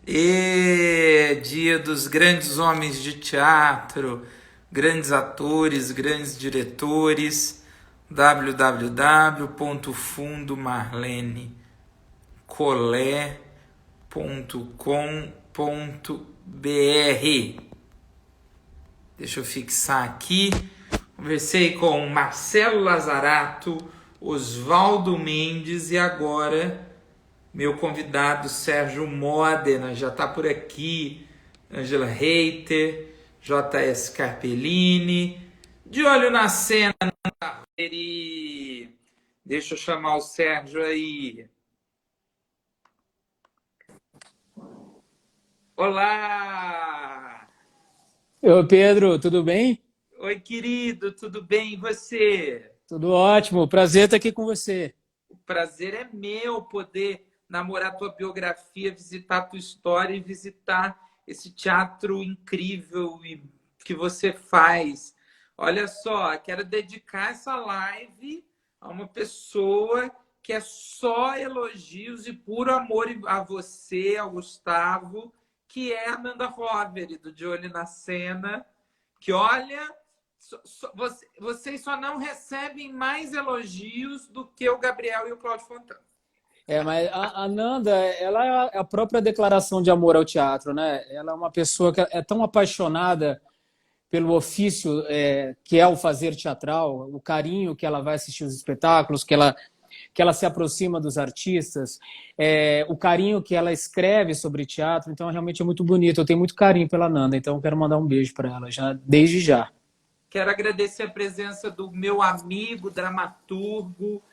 E dia dos grandes homens de teatro, grandes atores, grandes diretores, www.fundomarlenecolé.com.br. Deixa eu fixar aqui. Conversei com Marcelo Lazarato, Oswaldo Mendes e agora meu convidado Sérgio Modena já está por aqui. Angela Reiter, J.S. Carpellini. De olho na cena. Deixa eu chamar o Sérgio aí. Olá! Ô Pedro, tudo bem? Oi, querido, tudo bem? E você? Tudo ótimo, prazer estar aqui com você. O prazer é meu poder namorar tua biografia, visitar tua história e visitar esse teatro incrível que você faz. Olha só, quero dedicar essa live a uma pessoa que é só elogios e puro amor a você, ao Gustavo, que é a Nanda Roveri, do De Olho na Cena, que olha, vocês só não recebem mais elogios do que o Gabriel e o Cláudio Fontana. Mas a Nanda, ela é a própria declaração de amor ao teatro, né? Ela é uma pessoa que é tão apaixonada pelo ofício que é o fazer teatral, o carinho que ela vai assistir os espetáculos, que ela se aproxima dos artistas, o carinho que ela escreve sobre teatro. Então, realmente é muito bonito. Eu tenho muito carinho pela Nanda, então eu quero mandar um beijo para ela já, desde já. Quero agradecer a presença do meu amigo, dramaturgo,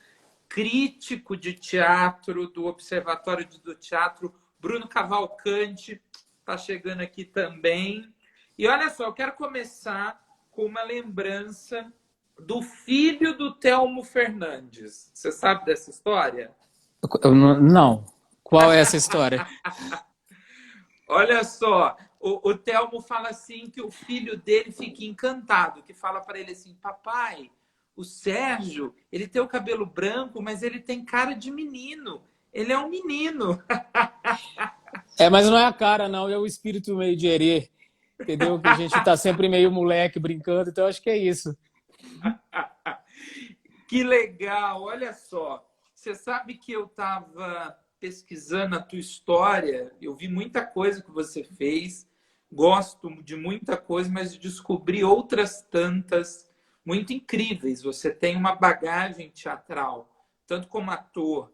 crítico de teatro, do Observatório do Teatro, Bruno Cavalcante, está chegando aqui também. E olha só, eu quero começar com uma lembrança do filho do Telmo Fernandes. Você sabe dessa história? Não. Qual é essa história? Olha só, o Telmo fala assim que o filho dele fica encantado, que fala para ele assim, papai, o Sérgio, ele tem o cabelo branco, mas ele tem cara de menino. Ele é um menino. Mas não é a cara, não. É o espírito meio de herê, entendeu? Que a gente tá sempre meio moleque brincando, então acho que é isso. Que legal, olha só. Você sabe que eu estava pesquisando a tua história, eu vi muita coisa que você fez, gosto de muita coisa, mas descobri outras tantas muito incríveis. Você tem uma bagagem teatral, tanto como ator,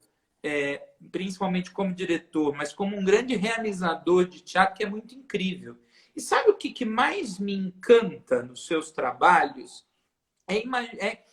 principalmente como diretor, mas como um grande realizador de teatro, que é muito incrível. E sabe o que mais me encanta nos seus trabalhos?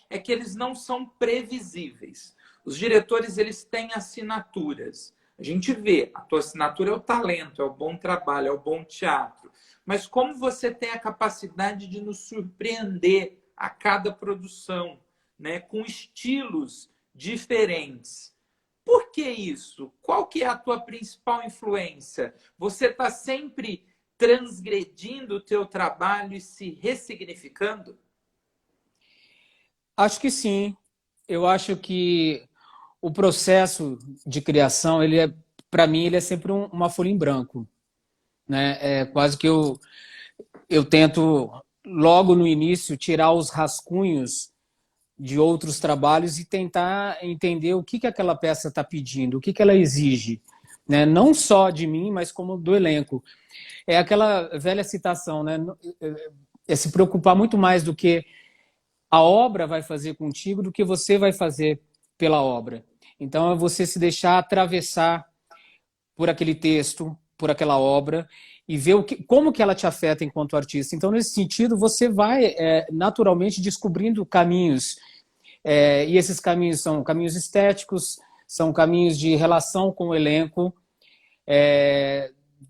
É que eles não são previsíveis. Os diretores, eles têm assinaturas. A gente vê, a tua assinatura é o talento, é o bom trabalho, é o bom teatro. Mas como você tem a capacidade de nos surpreender a cada produção, né, com estilos diferentes. Por que isso? Qual que é a tua principal influência? Você está sempre transgredindo o teu trabalho e se ressignificando? Acho que sim. Eu acho que o processo de criação, para mim, ele é sempre uma folha em branco, né? É quase que eu tento logo no início tirar os rascunhos de outros trabalhos e tentar entender o que aquela peça está pedindo, o que ela exige, né? Não só de mim, mas como do elenco. É aquela velha citação, né? É se preocupar muito mais do que a obra vai fazer contigo do que você vai fazer pela obra. Então é você se deixar atravessar por aquele texto, por aquela obra e ver como que ela te afeta enquanto artista. Então, nesse sentido, você vai naturalmente descobrindo caminhos. E esses caminhos são caminhos estéticos, são caminhos de relação com o elenco,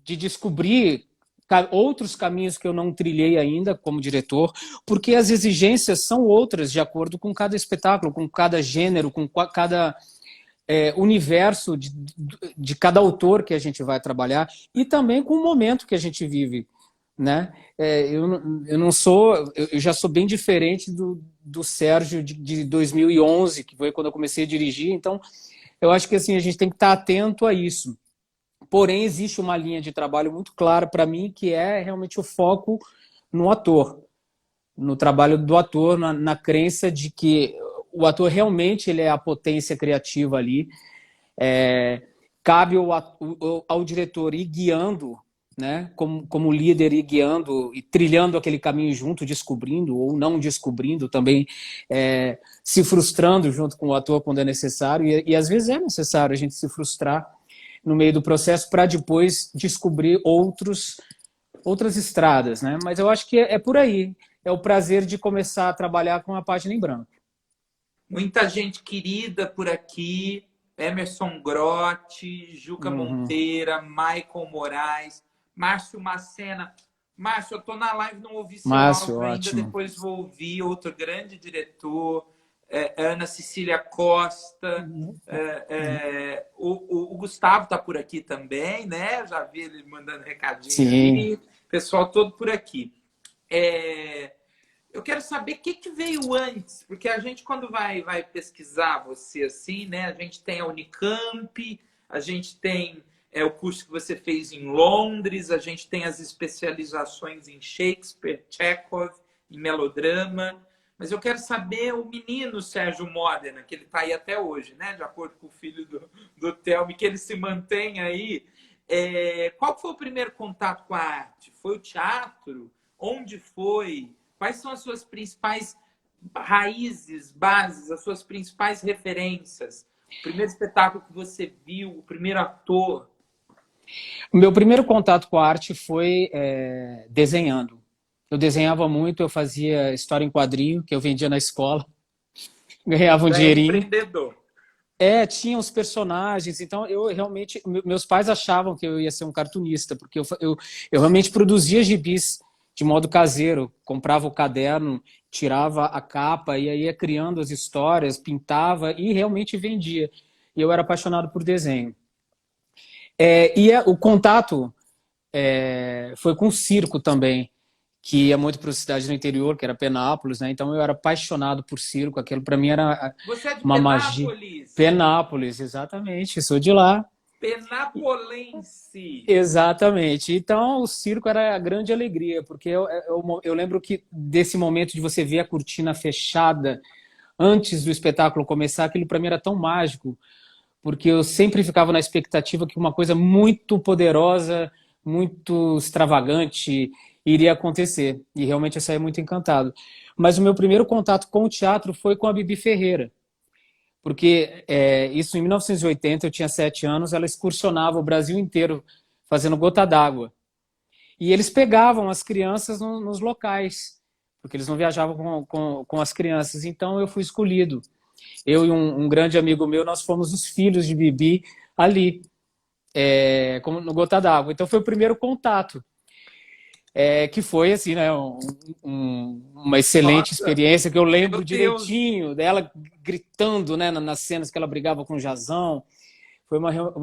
de descobrir outros caminhos que eu não trilhei ainda como diretor, porque as exigências são outras de acordo com cada espetáculo, com cada gênero, com cada universo de cada autor que a gente vai trabalhar e também com o momento que a gente vive, né? Eu não sou, eu já sou bem diferente do Sérgio de 2011, que foi quando eu comecei a dirigir. Então, eu acho que assim a gente tem que estar atento a isso. Porém, existe uma linha de trabalho muito clara para mim, que é realmente o foco no ator, no trabalho do ator, na crença de que o ator realmente ele é a potência criativa ali. Cabe ao diretor ir guiando, né, como líder, ir guiando e trilhando aquele caminho junto, descobrindo ou não descobrindo também, se frustrando junto com o ator quando é necessário, e às vezes é necessário a gente se frustrar no meio do processo para depois descobrir outras estradas, né? Mas eu acho que é por aí, é o prazer de começar a trabalhar com a página em branco. Muita gente querida por aqui, Emerson Grotti, Juca Monteira, Michael Moraes, Márcio Macena. Márcio, eu estou na live, não ouvi seu áudio ainda, depois vou ouvir. Outro grande diretor, Ana Cecília Costa, o Gustavo está por aqui também, né? Já vi ele mandando recadinho. Sim. Aqui. Pessoal todo por aqui. Eu quero saber o que veio antes, porque a gente, quando vai pesquisar você assim, né? A gente tem a Unicamp, a gente tem o curso que você fez em Londres, a gente tem as especializações em Shakespeare, Chekhov, em melodrama. Mas eu quero saber o menino Sérgio Modena, que ele está aí até hoje, né? De acordo com o filho do Thelmy, que ele se mantém aí. Qual foi o primeiro contato com a arte? Foi o teatro? Onde foi? Quais são as suas principais raízes, bases, as suas principais referências? O primeiro espetáculo que você viu, o primeiro ator? O meu primeiro contato com a arte foi desenhando. Eu desenhava muito, eu fazia história em quadrinho, que eu vendia na escola. Ganhava um dinheirinho. Empreendedor. Tinha os personagens, então eu realmente... Meus pais achavam que eu ia ser um cartunista, porque eu realmente produzia gibis de modo caseiro. Comprava o caderno, tirava a capa e aí ia criando as histórias, pintava e realmente vendia. E eu era apaixonado por desenho. O contato foi com o circo também, que ia muito para cidade do interior, que era Penápolis, né? Então eu era apaixonado por circo, aquilo para mim era Você é de uma Penápolis? magia. Penápolis, exatamente, sou de lá. Penapolense. Exatamente. Então o circo era a grande alegria, porque eu lembro que desse momento de você ver a cortina fechada antes do espetáculo começar, aquilo para mim era tão mágico, porque eu sempre ficava na expectativa que uma coisa muito poderosa, muito extravagante iria acontecer. E realmente eu saí muito encantado. Mas o meu primeiro contato com o teatro foi com a Bibi Ferreira. Porque isso em 1980, eu tinha 7 anos, ela excursionava o Brasil inteiro fazendo Gota d'Água. E eles pegavam as crianças nos locais, porque eles não viajavam com as crianças. Então eu fui escolhido. Eu e um grande amigo meu, nós fomos os filhos de Bibi ali, no Gota d'Água. Então foi o primeiro contato, que foi assim, né, uma excelente experiência, que eu lembro direitinho dela gritando, né, nas cenas que ela brigava com o Jazão.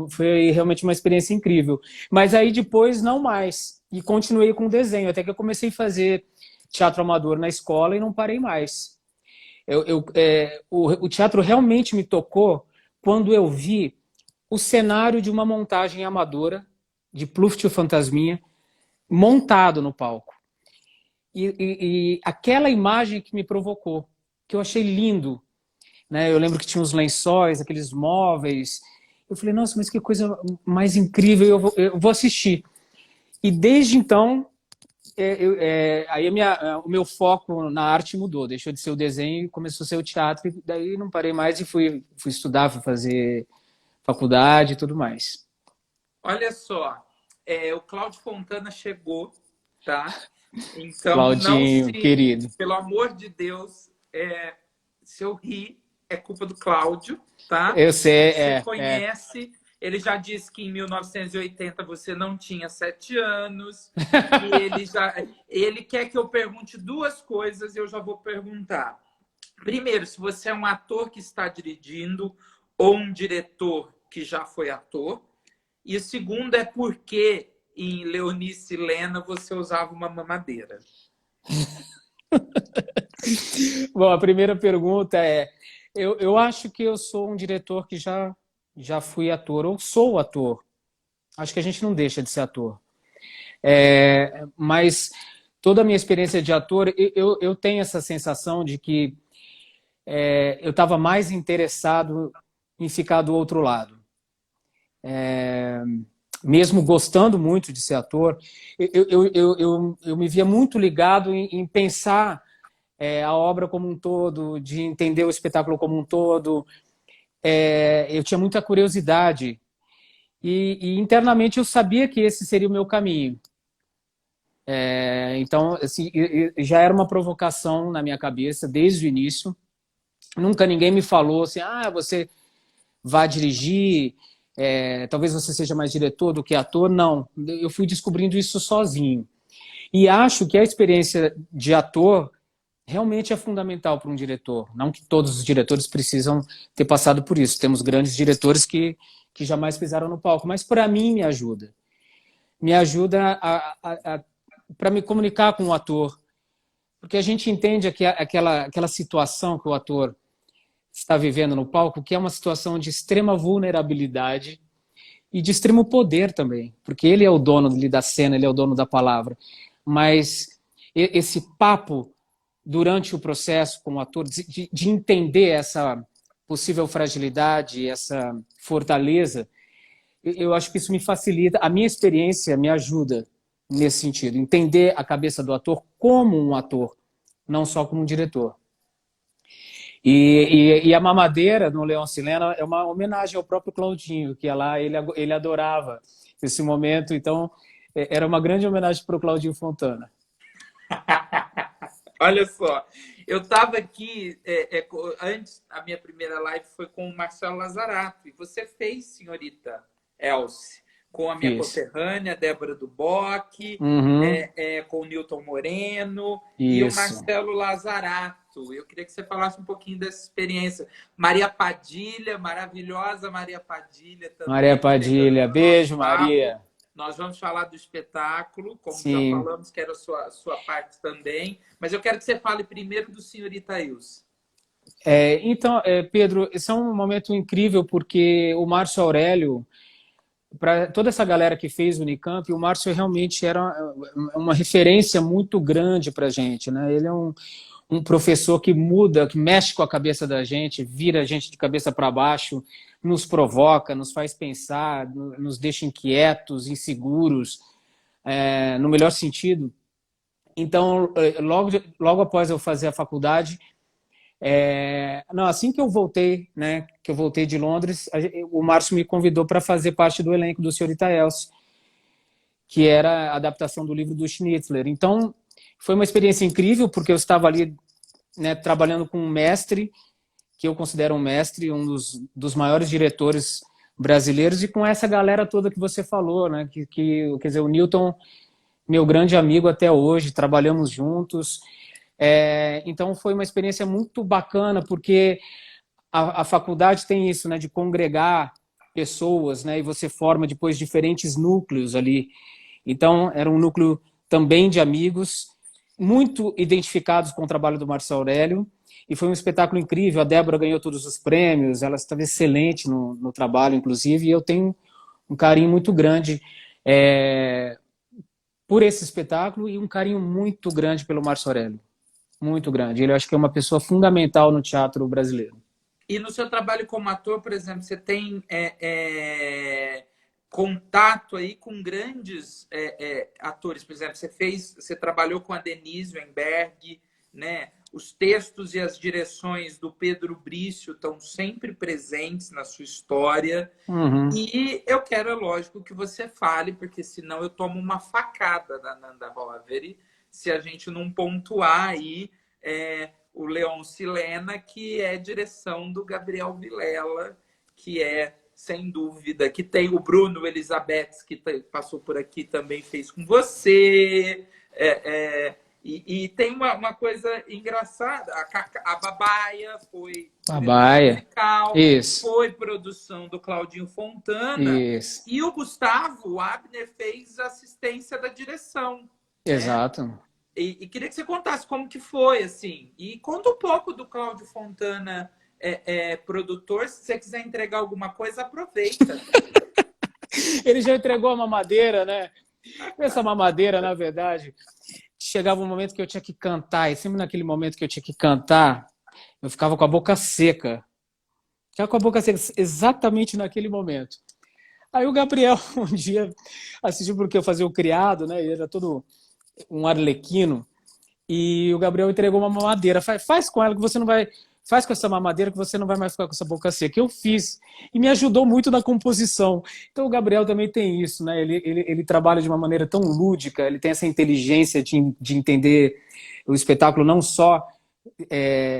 Foi realmente uma experiência incrível. Mas aí depois não mais. E continuei com o desenho, até que eu comecei a fazer teatro amador na escola e não parei mais. O teatro realmente me tocou quando eu vi o cenário de uma montagem amadora de Pluft e o Fantasminha montado no palco. E aquela imagem que me provocou, que eu achei lindo, né? Eu lembro que tinha os lençóis, aqueles móveis. Eu falei, nossa, mas que coisa mais incrível, eu vou assistir. E desde então, aí o meu foco na arte mudou, deixou de ser o desenho e começou a ser o teatro, e daí não parei mais e fui estudar, fui fazer faculdade e tudo mais. Olha só, o Cláudio Fontana chegou, tá? Então, Claudinho, querido. Pelo amor de Deus, se eu rir, é culpa do Cláudio, tá? Eu sei, Você conhece... Ele já disse que em 1980 você não tinha 7 anos. E ele quer que eu pergunte 2 coisas e eu já vou perguntar. Primeiro, se você é um ator que está dirigindo ou um diretor que já foi ator. E o segundo é por que em Leonice Lena você usava uma mamadeira. Bom, a primeira pergunta eu acho que eu sou um diretor que já fui ator, ou sou ator. Acho que a gente não deixa de ser ator. Mas toda a minha experiência de ator, eu tenho essa sensação de que eu estava mais interessado em ficar do outro lado. Mesmo gostando muito de ser ator, eu me via muito ligado em pensar a obra como um todo, de entender o espetáculo como um todo. Eu tinha muita curiosidade e internamente eu sabia que esse seria o meu caminho. Então, assim, já era uma provocação na minha cabeça desde o início. Nunca ninguém me falou assim, você vai dirigir, talvez você seja mais diretor do que ator. Não, eu fui descobrindo isso sozinho. E acho que a experiência de ator realmente é fundamental para um diretor. Não que todos os diretores precisam ter passado por isso. Temos grandes diretores que jamais pisaram no palco, mas para mim me ajuda. Me ajuda para me comunicar com o ator, porque a gente entende aquela situação que o ator está vivendo no palco, que é uma situação de extrema vulnerabilidade e de extremo poder também, porque ele é o dono da cena, ele é o dono da palavra. Mas esse papo durante o processo com o ator, de entender essa possível fragilidade, essa fortaleza, eu acho que isso me facilita. A minha experiência me ajuda nesse sentido, entender a cabeça do ator como um ator, não só como um diretor. E a mamadeira no Leão Silena é uma homenagem ao próprio Claudinho, que lá ele adorava esse momento, então era uma grande homenagem para o Claudinho Fontana. Olha só, eu estava aqui, antes, a minha primeira live foi com o Marcelo Lazarato, e você fez, senhorita Elce, com a minha conterrânea, Débora Duboc, com o Newton Moreno e o Marcelo Lazarato. Eu queria que você falasse um pouquinho dessa experiência. Maria Padilha, maravilhosa Maria Padilha também. Maria Padilha, beijo, Maria. Nós vamos falar do espetáculo, como já falamos, que era a sua parte também. Mas eu quero que você fale primeiro do senhorita Ilse. Então, Pedro, esse é um momento incrível, porque o Márcio Aurélio, para toda essa galera que fez o Unicamp, o Márcio realmente era uma referência muito grande para a gente, né? Ele é um professor que muda, que mexe com a cabeça da gente, vira a gente de cabeça para baixo, nos provoca, nos faz pensar, nos deixa inquietos, inseguros, no melhor sentido. Então, logo após eu fazer a faculdade, assim que eu voltei, né, que eu voltei de Londres, o Márcio me convidou para fazer parte do elenco do Senhorita Elce, que era a adaptação do livro do Schnitzler. Então, foi uma experiência incrível, porque eu estava ali, né, trabalhando com um mestre, que eu considero um mestre, um dos maiores diretores brasileiros, e com essa galera toda que você falou, né, quer dizer, o Newton, meu grande amigo até hoje, trabalhamos juntos. Então foi uma experiência muito bacana, porque a faculdade tem isso, né, de congregar pessoas, né, e você forma depois diferentes núcleos ali. Então era um núcleo também de amigos, muito identificados com o trabalho do Márcio Aurélio, e foi um espetáculo incrível. A Débora ganhou todos os prêmios, ela estava excelente no trabalho, inclusive, e eu tenho um carinho muito grande por esse espetáculo e um carinho muito grande pelo Márcio Aurélio. Muito grande. Ele, eu acho que é uma pessoa fundamental no teatro brasileiro. E no seu trabalho como ator, por exemplo, você tem contato aí com grandes atores? Por exemplo, você trabalhou com a Denise Weinberg, né? Os textos e as direções do Pedro Brício estão sempre presentes na sua história. E eu quero, é lógico, que você fale, porque senão eu tomo uma facada da Nanda Roveri se a gente não pontuar aí o Leão Silena, que é direção do Gabriel Vilela, que sem dúvida, que tem o Bruno Elizabeth, que passou por aqui, também fez com você. E tem uma coisa engraçada, a Babaia foi musical, foi produção do Claudinho Fontana, e o Gustavo Abner fez assistência da direção. Exato. Né? E queria que você contasse como que foi, assim. E conta um pouco do Cláudio Fontana, produtor. Se você quiser entregar alguma coisa, aproveita. Ele já entregou a mamadeira, né? Essa mamadeira, na verdade, chegava um momento que eu tinha que cantar, e sempre naquele momento que eu tinha que cantar, eu ficava com a boca seca. Ficava com a boca seca, exatamente naquele momento. Aí o Gabriel, um dia, assistiu porque eu fazia o criado, né? Ele era todo um arlequino. E o Gabriel entregou uma mamadeira. Faz com ela que você não vai. Faz com essa mamadeira que você não vai mais ficar com essa boca seca. Eu fiz. E me ajudou muito na composição. Então o Gabriel também tem isso, né? Ele trabalha de uma maneira tão lúdica, ele tem essa inteligência de entender o espetáculo não só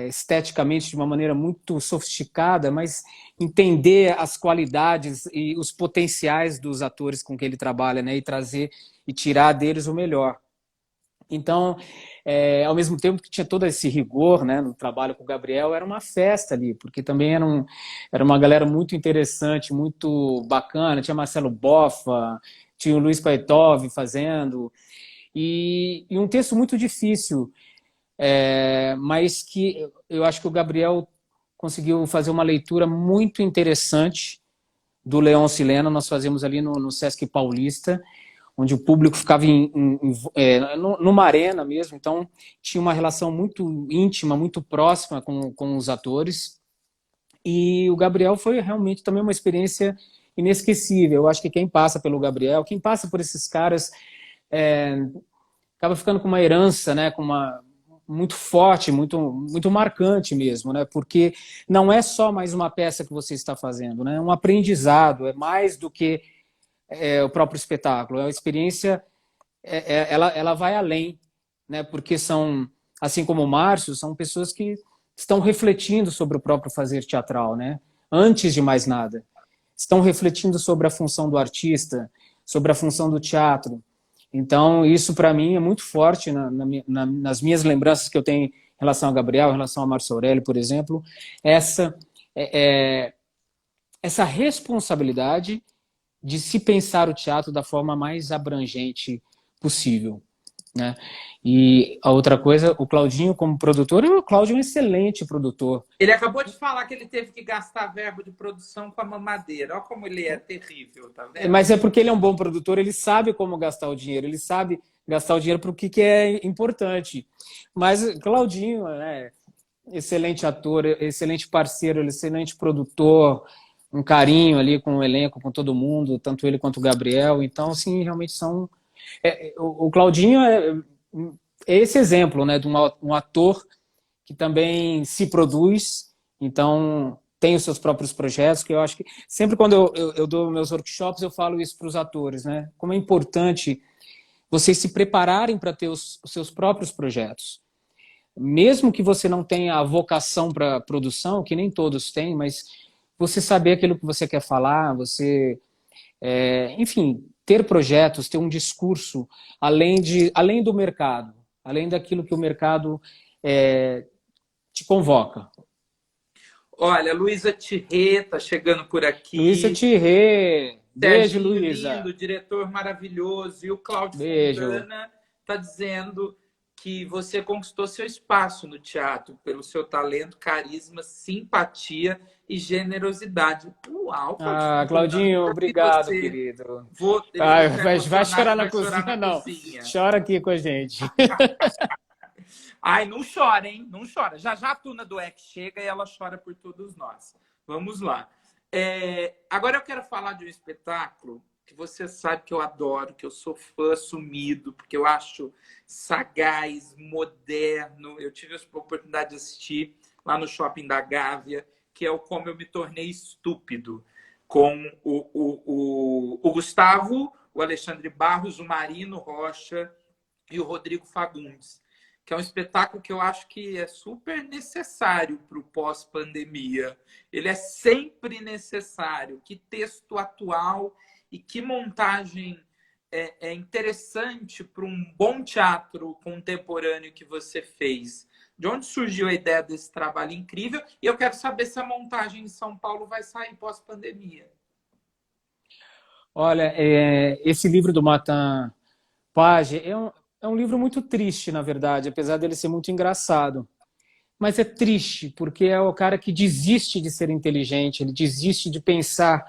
esteticamente de uma maneira muito sofisticada, mas entender as qualidades e os potenciais dos atores com que ele trabalha, né? E trazer e tirar deles o melhor. Então, ao mesmo tempo que tinha todo esse rigor, né, no trabalho com o Gabriel, era uma festa ali, porque também era uma galera muito interessante, muito bacana. Tinha Marcelo Boffa, tinha o Luiz Paetov fazendo, e um texto muito difícil, mas que eu acho que o Gabriel conseguiu fazer uma leitura muito interessante do Leonce Lena. Nós fazíamos ali no Sesc Paulista, onde o público ficava numa arena mesmo, então tinha uma relação muito íntima, muito próxima com os atores. E o Gabriel foi realmente também uma experiência inesquecível. Eu acho que quem passa pelo Gabriel, quem passa por esses caras, acaba ficando com uma herança, né, muito forte, muito marcante mesmo, né? Porque não é só mais uma peça que você está fazendo, né? É um aprendizado, é mais do que o próprio espetáculo. É uma experiência, ela vai além, né? Porque são, assim como o Márcio, são pessoas que estão refletindo sobre o próprio fazer teatral, né? Antes de mais nada. Estão refletindo sobre a função do artista, sobre a função do teatro. Então, isso para mim é muito forte nas minhas lembranças que eu tenho em relação ao Gabriel, em relação ao Márcio Aurélio, por exemplo, essa responsabilidade de se pensar o teatro da forma mais abrangente possível, né? E a outra coisa, o Claudinho como produtor, o Claudio é um excelente produtor. Ele acabou de falar que ele teve que gastar verbo de produção com a mamadeira. Olha como ele é terrível, tá vendo? Mas é porque ele é um bom produtor, ele sabe como gastar o dinheiro, ele sabe gastar o dinheiro para o que é importante. Mas Claudinho, né, excelente ator, excelente parceiro, excelente produtor, um carinho ali com o elenco, com todo mundo, tanto ele quanto o Gabriel. Então, assim, realmente são... o Claudinho é esse exemplo, né, de um ator que também se produz, então tem os seus próprios projetos, que eu acho que sempre quando eu dou meus workshops, eu falo isso para os atores, né? Como é importante vocês se prepararem para ter os seus próprios projetos. Mesmo que você não tenha a vocação para produção, que nem todos têm, mas você saber aquilo que você quer falar, você, enfim, ter projetos, ter um discurso além do mercado, além daquilo que o mercado te convoca. Olha, Luísa Thierry tá chegando por aqui. Luísa Thierry, beijo, Luísa. Lindo, diretor maravilhoso. E o Cláudio Fontana tá dizendo que você conquistou seu espaço no teatro pelo seu talento, carisma, simpatia e generosidade. Uau, Claudinho. Claudinho, obrigado, querido. Vai chorar na cozinha, não. Chora aqui com a gente. Ai, não chora, hein? Não chora. Já já a Tuna do Ex chega e ela chora por todos nós. Vamos lá. Agora eu quero falar de um espetáculo que você sabe que eu adoro, que eu sou fã assumido, porque eu acho sagaz, moderno. Eu tive a oportunidade de assistir lá no Shopping da Gávea, que é o Como Eu Me Tornei Estúpido, com o Gustavo, o Alexandre Barros, o Marino Rocha e o Rodrigo Fagundes, que é um espetáculo que eu acho que é super necessário para o pós-pandemia. Ele é sempre necessário. Que texto atual e que montagem interessante para um bom teatro contemporâneo que você fez. De onde surgiu a ideia desse trabalho incrível? E eu quero saber se a montagem em São Paulo vai sair pós-pandemia. Olha, esse livro do Matan Page é um livro muito triste, na verdade, apesar dele ser muito engraçado. Mas é triste, porque é o cara que desiste de ser inteligente, ele desiste de pensar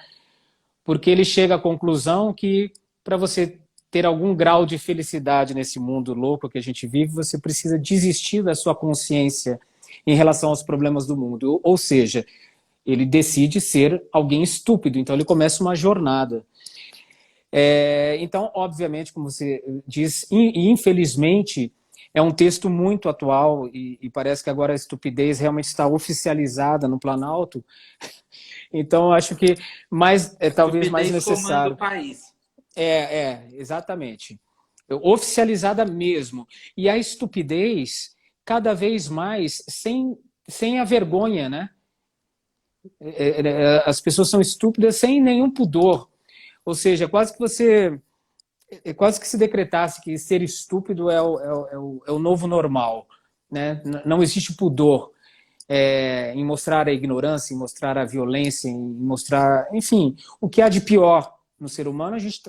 porque ele chega à conclusão que para você ter algum grau de felicidade nesse mundo louco que a gente vive, você precisa desistir da sua consciência em relação aos problemas do mundo. Ou seja, ele decide ser alguém estúpido, então ele começa uma jornada. Então, obviamente, como você diz, e infelizmente, é um texto muito atual e parece que agora a estupidez realmente está oficializada no Planalto. Então, acho que talvez mais necessário. Comanda o país. Exatamente. Oficializada mesmo. E a estupidez, cada vez mais, sem a vergonha, né? As pessoas são estúpidas sem nenhum pudor. Ou seja, quase que se decretasse que ser estúpido é o novo normal, né? Não existe pudor em mostrar a ignorância, em mostrar a violência, em mostrar, enfim, o que há de pior no ser humano. A gente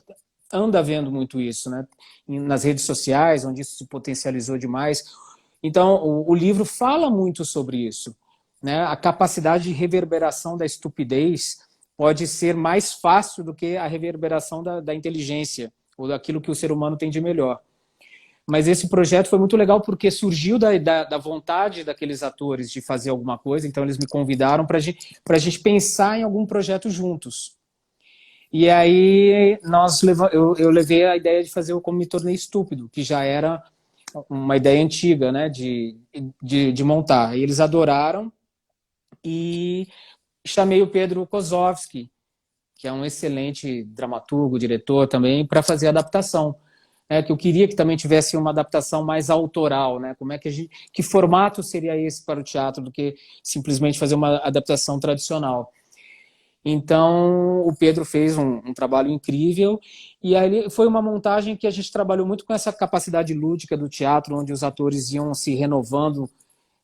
anda vendo muito isso, né? Nas redes sociais, onde isso se potencializou demais. Então, o livro fala muito sobre isso, né? A capacidade de reverberação da estupidez pode ser mais fácil do que a reverberação da inteligência, ou daquilo que o ser humano tem de melhor. Mas esse projeto foi muito legal porque surgiu da vontade daqueles atores de fazer alguma coisa, então eles me convidaram para a gente pensar em algum projeto juntos. E aí eu levei a ideia de fazer o Como Me Tornei Estúpido, que já era uma ideia antiga, né, de montar. E eles adoraram e chamei o Pedro Kozovsky, que é um excelente dramaturgo, diretor também, para fazer a adaptação. Que eu queria que também tivesse uma adaptação mais autoral, né? Como é que formato seria esse para o teatro do que simplesmente fazer uma adaptação tradicional. Então, o Pedro fez um trabalho incrível e aí foi uma montagem que a gente trabalhou muito com essa capacidade lúdica do teatro, onde os atores iam se renovando,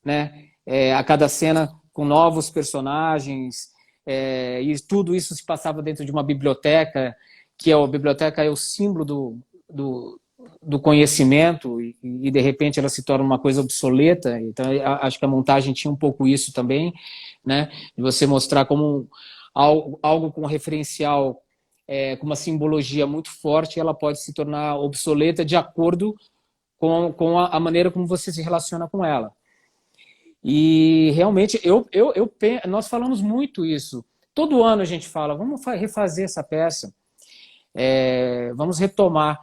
né? A cada cena com novos personagens, e tudo isso se passava dentro de uma biblioteca, que a biblioteca é o símbolo do conhecimento e de repente ela se torna uma coisa obsoleta. Então acho que a montagem tinha um pouco isso também, né? De você mostrar como algo com referencial, com uma simbologia muito forte, ela pode se tornar obsoleta de acordo com a maneira como você se relaciona com ela. E realmente nós falamos muito isso. Todo ano a gente fala, vamos refazer essa peça, vamos retomar.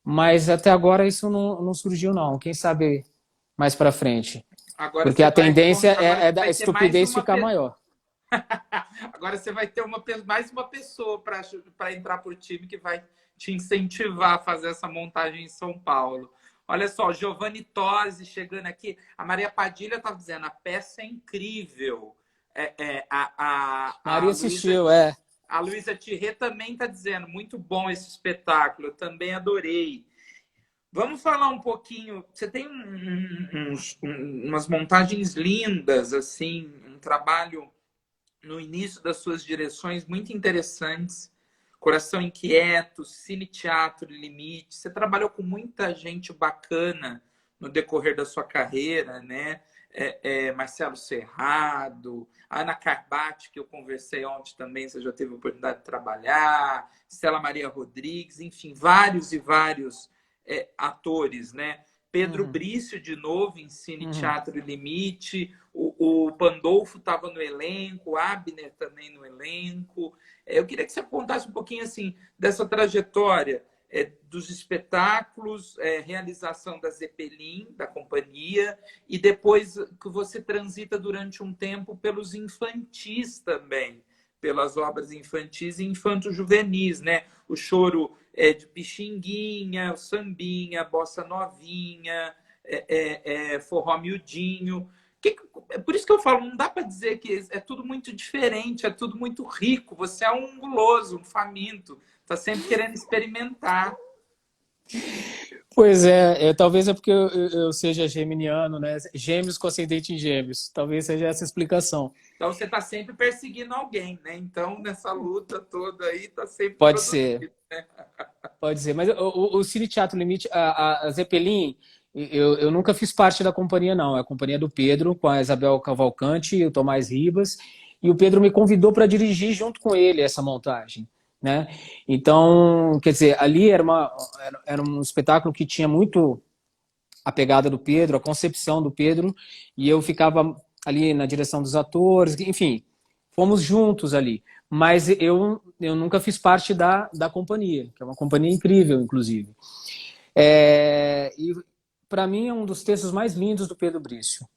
Mas até agora isso não surgiu, não. Quem sabe mais para frente. Agora porque a tendência é da estupidez ficar maior. Agora você vai ter mais uma pessoa para entrar para o time que vai te incentivar a fazer essa montagem em São Paulo. Olha só, Giovanni Tosi chegando aqui. A Maria Padilha estava dizendo, a peça é incrível. Maria assistiu, A Luísa Thierry também está dizendo, muito bom esse espetáculo, eu também adorei. Vamos falar um pouquinho, você tem umas montagens lindas, assim, um trabalho no início das suas direções muito interessantes. Coração Inquieto, Cine Teatro Limite. Você trabalhou com muita gente bacana no decorrer da sua carreira, né? Marcelo Serrado, Ana Carbati, que eu conversei ontem também, você já teve a oportunidade de trabalhar, Stella Maria Rodrigues, enfim, vários e vários atores, né? Pedro Brício, de novo, em Cine Teatro Limite, o Pandolfo estava no elenco, o Abner também no elenco. Eu queria que você contasse um pouquinho assim, dessa trajetória dos espetáculos, realização da Zeppelin, da companhia, e depois que você transita durante um tempo pelos infantis também, pelas obras infantis e infanto-juvenis, né? O Choro de Pixinguinha, o Sambinha, Bossa Novinha, Forró Miudinho. Por isso que eu falo, não dá para dizer que é tudo muito diferente, é tudo muito rico. Você é um guloso, um faminto, está sempre querendo experimentar. Pois talvez porque eu seja geminiano, né? Gêmeos com ascendente em gêmeos. Talvez seja essa a explicação. Então você está sempre perseguindo alguém, né? Então nessa luta toda aí está sempre Pode ser. Né? Pode ser. Mas o Cine Teatro Limite, a Zeppelin, eu nunca fiz parte da companhia, não. É a companhia do Pedro, com a Isabel Cavalcante e o Tomás Ribas. E o Pedro me convidou para dirigir junto com ele essa montagem. né? Então, quer dizer, ali era um espetáculo que tinha muito a pegada do Pedro, a concepção do Pedro, e eu ficava ali na direção dos atores, enfim, fomos juntos ali. Mas eu nunca fiz parte da companhia, que é uma companhia incrível, inclusive. E para mim é um dos textos mais lindos do Pedro Brício.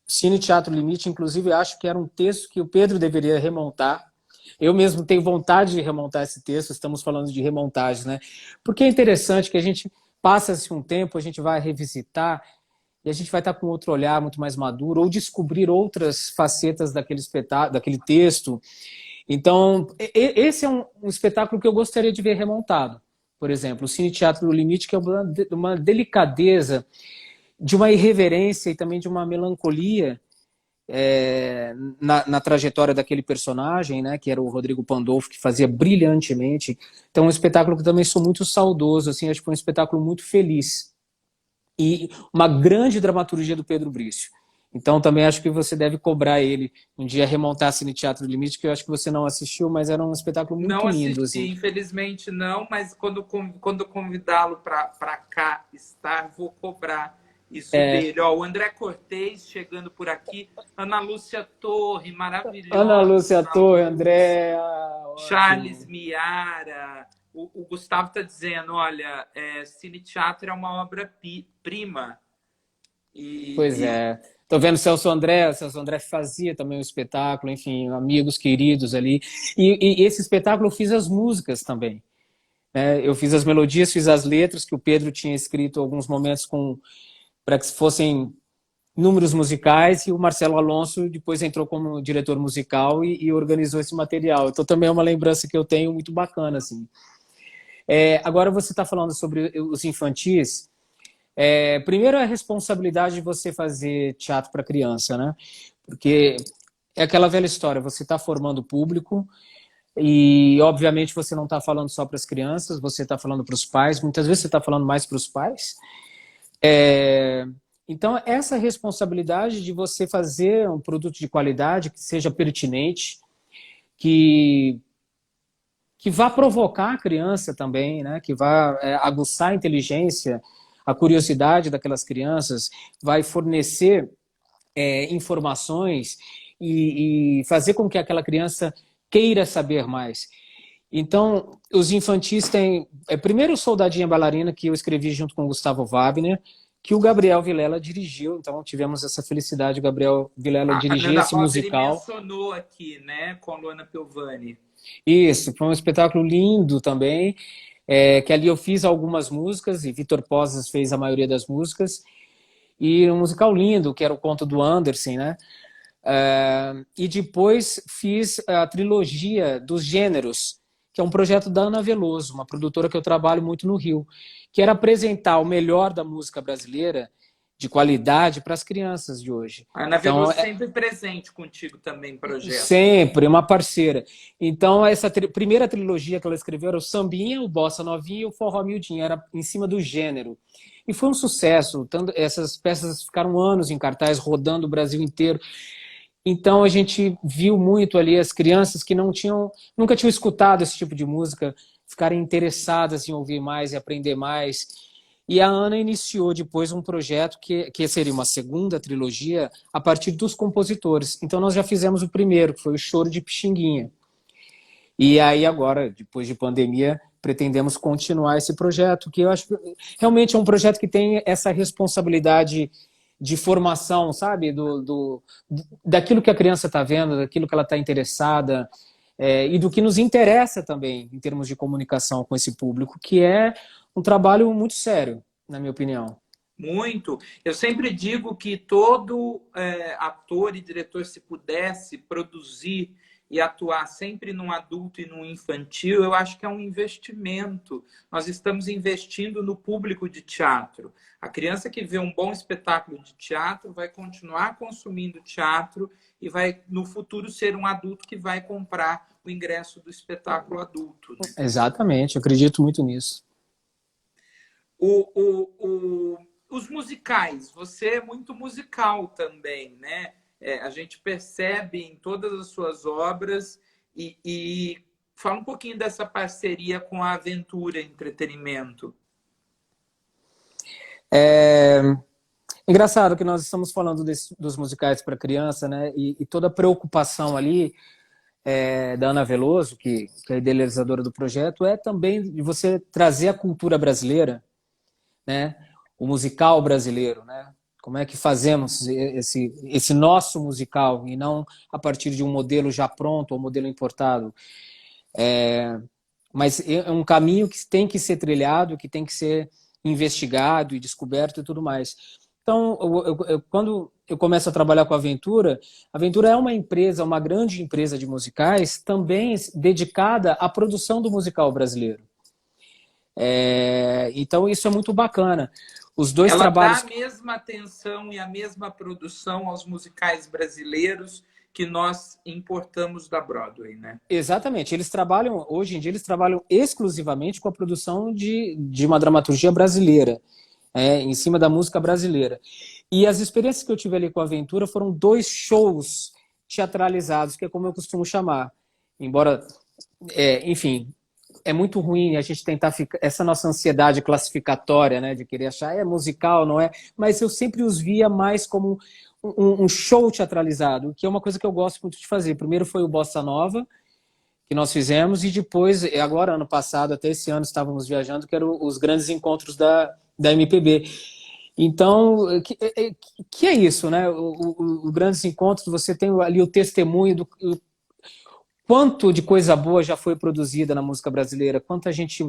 Cine Teatro Limite, inclusive, acho que era um texto que o Pedro deveria remontar. Eu mesmo tenho vontade de remontar esse texto, estamos falando de remontagem, né? Porque é interessante que a gente passa-se um tempo, a gente vai revisitar e a gente vai estar com outro olhar muito mais maduro ou descobrir outras facetas daquele espetáculo, daquele texto. Então, esse é um espetáculo que eu gostaria de ver remontado. Por exemplo, o Cine Teatro do Limite, que é uma delicadeza, de uma irreverência e também de uma melancolia na trajetória daquele personagem, né, que era o Rodrigo Pandolfo, que fazia brilhantemente. Então, é um espetáculo que eu também sou muito saudoso, assim, acho que foi um espetáculo muito feliz. E uma grande dramaturgia do Pedro Brício. Então, também acho que você deve cobrar ele um dia remontar Cine Teatro Limite, que eu acho que você não assistiu, mas era um espetáculo muito Não lindo, assisti, assim. infelizmente não, mas quando convidá-lo para cá estar, vou cobrar isso dele. Ó, o André Cortez chegando por aqui, Ana Lúcia Torre, Ana maravilhosa, Lúcia Ana Torre, Lúcia, André, Charles ótimo. Miara. O Gustavo está dizendo, olha, Cine Teatro é uma obra-prima. Pois E é. Tô vendo o Celso André fazia também um espetáculo, enfim, amigos queridos ali. E esse espetáculo eu fiz as músicas também, né? Eu fiz as melodias, fiz as letras que o Pedro tinha escrito alguns momentos para que fossem números musicais e o Marcelo Alonso depois entrou como diretor musical e organizou esse material. Então também é uma lembrança que eu tenho muito bacana, assim. Agora você está falando sobre os infantis. Primeiro é a responsabilidade de você fazer teatro para criança, né? Porque é aquela velha história, você está formando público e, obviamente, você não está falando só para as crianças, você está falando para os pais, muitas vezes você está falando mais para os pais. Então, essa responsabilidade de você fazer um produto de qualidade que seja pertinente, que, que vá provocar a criança também, né? Que vá aguçar a inteligência, a curiosidade daquelas crianças, vai fornecer informações e fazer com que aquela criança queira saber mais. Então, os infantis têm. Primeiro, o Soldadinha Bailarina, que eu escrevi junto com o Gustavo Wagner, que o Gabriel Vilela dirigiu. Então, tivemos essa felicidade, o Gabriel Vilela a dirigir Nanda esse Rosa ele musical. mencionou aqui, né, com Luana Piovani. Isso, foi um espetáculo lindo também, que ali eu fiz algumas músicas e Vitor Posas fez a maioria das músicas. E um musical lindo, que era o conto do Anderson, né? E depois fiz a trilogia dos gêneros, que é um projeto da Ana Veloso, uma produtora que eu trabalho muito no Rio, que era apresentar o melhor da música brasileira de qualidade para as crianças de hoje. A Ana Então, Veloso sempre presente contigo também, projeto. sempre uma parceira. Então, essa primeira trilogia que ela escreveu era o Sambinha, o Bossa Novinha e o Forró Miudinho, era em cima do gênero. E foi um sucesso. Essas peças ficaram anos em cartaz, rodando o Brasil inteiro. Então a gente viu muito ali as crianças que nunca tinham escutado esse tipo de música, ficarem interessadas em ouvir mais e aprender mais. E a Ana iniciou depois um projeto que seria uma segunda trilogia a partir dos compositores. Então nós já fizemos o primeiro, que foi o Choro de Pixinguinha. E aí agora, depois de pandemia, pretendemos continuar esse projeto, que eu acho que realmente é um projeto que tem essa responsabilidade de formação, sabe? Daquilo que a criança está vendo, daquilo que ela está interessada, e do que nos interessa também, em termos de comunicação com esse público, que é um trabalho muito sério, na minha opinião. Muito. Eu sempre digo que todo ator e diretor, se pudesse produzir e atuar sempre num adulto e num infantil, eu acho que é um investimento. Nós estamos investindo no público de teatro. A criança que vê um bom espetáculo de teatro vai continuar consumindo teatro e vai, no futuro, ser um adulto que vai comprar o ingresso do espetáculo adulto. Né? Exatamente, eu acredito muito nisso. Os musicais, você é muito musical também, né? A gente percebe em todas as suas obras e Fala um pouquinho dessa parceria com a Aventura Entretenimento. Engraçado que nós estamos falando dos musicais para criança, né? E toda a preocupação ali da Ana Veloso, que é a idealizadora do projeto, é também de você trazer a cultura brasileira, né? O musical brasileiro, né? Como é que fazemos esse nosso musical e não a partir de um modelo já pronto ou modelo importado. Mas é um caminho que tem que ser trilhado, que tem que ser investigado e descoberto e tudo mais. Então, quando eu começo a trabalhar com a Aventura é uma empresa, uma grande empresa de musicais, também dedicada à produção do musical brasileiro. Então, isso é muito bacana. Os dois Ela trabalhos... dá a mesma atenção e a mesma produção aos musicais brasileiros que nós importamos da Broadway, né? Exatamente. Hoje em dia, eles trabalham exclusivamente com a produção de uma dramaturgia brasileira, em cima da música brasileira. E as experiências que eu tive ali com a Aventura foram 2 shows teatralizados, que é como eu costumo chamar. Embora, enfim, é muito ruim a gente tentar ficar... Essa nossa ansiedade classificatória, né, de querer achar musical, não é? Mas eu sempre os via mais como um show teatralizado, que é uma coisa que eu gosto muito de fazer. Primeiro foi o Bossa Nova, que nós fizemos, e depois, agora, ano passado, até esse ano, estávamos viajando, que eram os grandes encontros da MPB. Então, que é isso, né? O Grandes Encontros, você tem ali o testemunho do quanto de coisa boa já foi produzida na música brasileira, quanta gente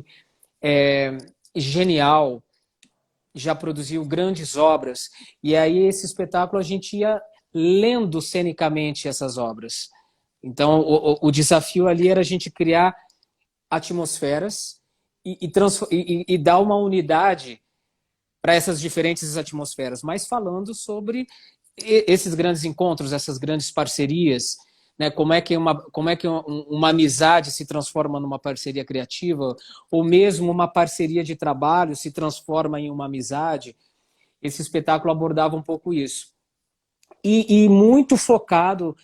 genial já produziu grandes obras, e aí esse espetáculo a gente ia lendo cenicamente essas obras. Então, o desafio ali era a gente criar atmosferas e dar uma unidade para essas diferentes atmosferas, mas falando sobre esses grandes encontros, essas grandes parcerias, né? Como é que uma amizade se transforma numa parceria criativa, ou mesmo uma parceria de trabalho se transforma em uma amizade. Esse espetáculo abordava um pouco isso. E muito focado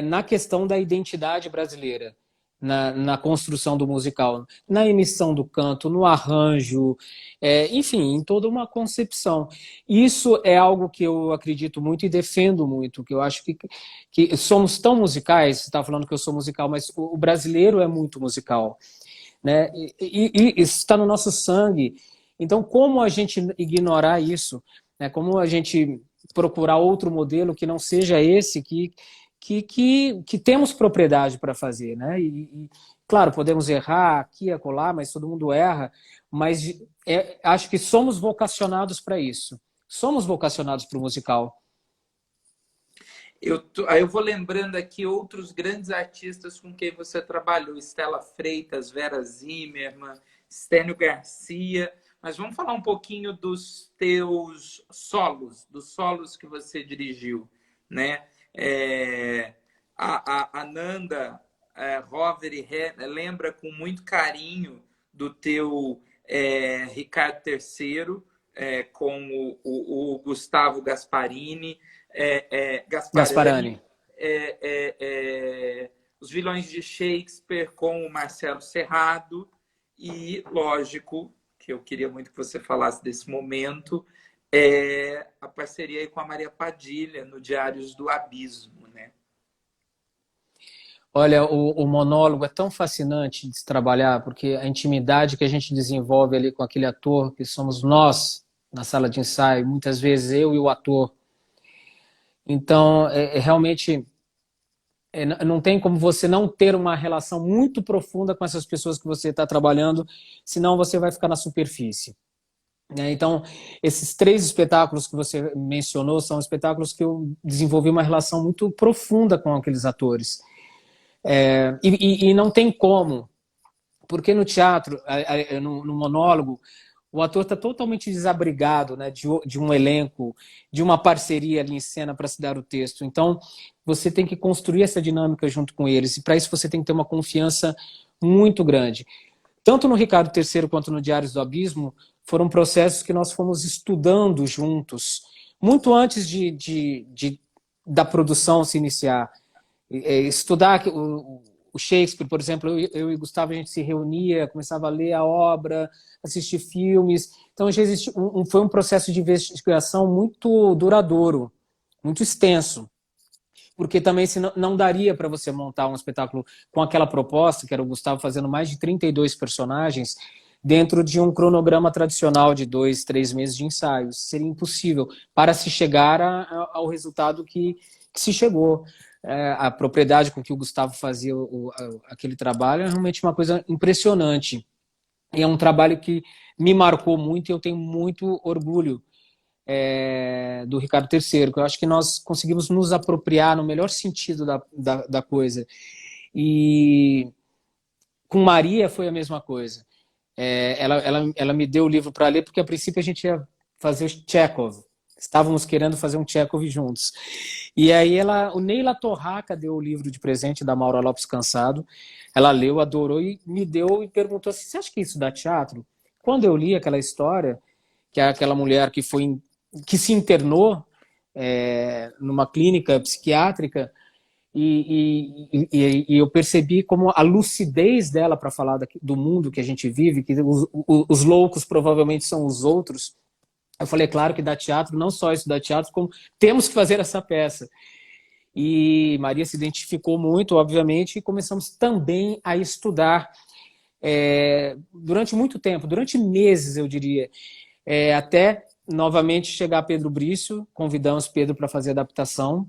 na questão da identidade brasileira, na construção do musical, na emissão do canto, no arranjo, enfim, em toda uma concepção. Isso é algo que eu acredito muito e defendo muito, que eu acho que somos tão musicais. Você está falando que eu sou musical, mas o brasileiro é muito musical, né? E isso está no nosso sangue. Então, como a gente ignorar isso, né? Como a gente procurar outro modelo que não seja esse que temos propriedade para fazer, né? Claro, podemos errar aqui e acolá, mas todo mundo erra, mas acho que somos vocacionados para isso. Somos vocacionados para o musical. Aí eu vou lembrando aqui outros grandes artistas com quem você trabalhou: Estela Freitas, Vera Zimmermann, Stênio Garcia. Mas vamos falar um pouquinho dos teus solos, dos solos que você dirigiu, né? A Nanda Roveri lembra com muito carinho do teu Ricardo III, com o Gustavo Gasparini. Gasparani. Os Vilões de Shakespeare com o Marcelo Serrado. E, lógico, que eu queria muito que você falasse desse momento, a parceria aí com a Maria Padilha no Diários do Abismo, né? Olha, o monólogo é tão fascinante de se trabalhar, porque a intimidade que a gente desenvolve ali com aquele ator, que somos nós na sala de ensaio, muitas vezes eu e o ator. Então, realmente, não tem como você não ter uma relação muito profunda com essas pessoas que você está trabalhando, senão você vai ficar na superfície. Então, esses 3 espetáculos que você mencionou são espetáculos que eu desenvolvi uma relação muito profunda com aqueles atores. E não tem como, porque no teatro, no monólogo, o ator está totalmente desabrigado, né, de um elenco, de uma parceria ali em cena para se dar o texto. Então, você tem que construir essa dinâmica junto com eles, e para isso você tem que ter uma confiança muito grande. Tanto no Ricardo III quanto no Diários do Abismo, foram processos que nós fomos estudando juntos, muito antes da produção se iniciar. Estudar o Shakespeare, por exemplo, eu e Gustavo, a gente se reunia, começava a ler a obra, assistir filmes. Então, já foi um processo de investigação muito duradouro, muito extenso, porque também se não daria para você montar um espetáculo com aquela proposta, que era o Gustavo fazendo mais de 32 personagens, dentro de um cronograma tradicional de 2, 3 meses de ensaios. Seria impossível para se chegar ao resultado que se chegou. A propriedade com que o Gustavo fazia aquele trabalho é realmente uma coisa impressionante. E é um trabalho que me marcou muito e eu tenho muito orgulho do Ricardo III, que eu acho que nós conseguimos nos apropriar no melhor sentido da coisa. E com Maria foi a mesma coisa. Ela me deu o livro para ler, porque a princípio a gente ia fazer o Chekhov. Estávamos querendo fazer um Chekhov juntos. E aí o Neila Torraca deu o livro de presente da Maura Lopes Cansado. Ela leu, adorou e me deu e perguntou assim, você acha que isso dá teatro? Quando eu li aquela história, que é aquela mulher que se internou numa clínica psiquiátrica, e eu percebi como a lucidez dela para falar do mundo que a gente vive, que os loucos provavelmente são os outros. Eu falei, claro que dá teatro, não só isso dá teatro, como temos que fazer essa peça. E Maria se identificou muito, obviamente, e começamos também a estudar durante muito tempo, durante meses, eu diria, até novamente chegar Pedro Brício, convidamos Pedro para fazer a adaptação,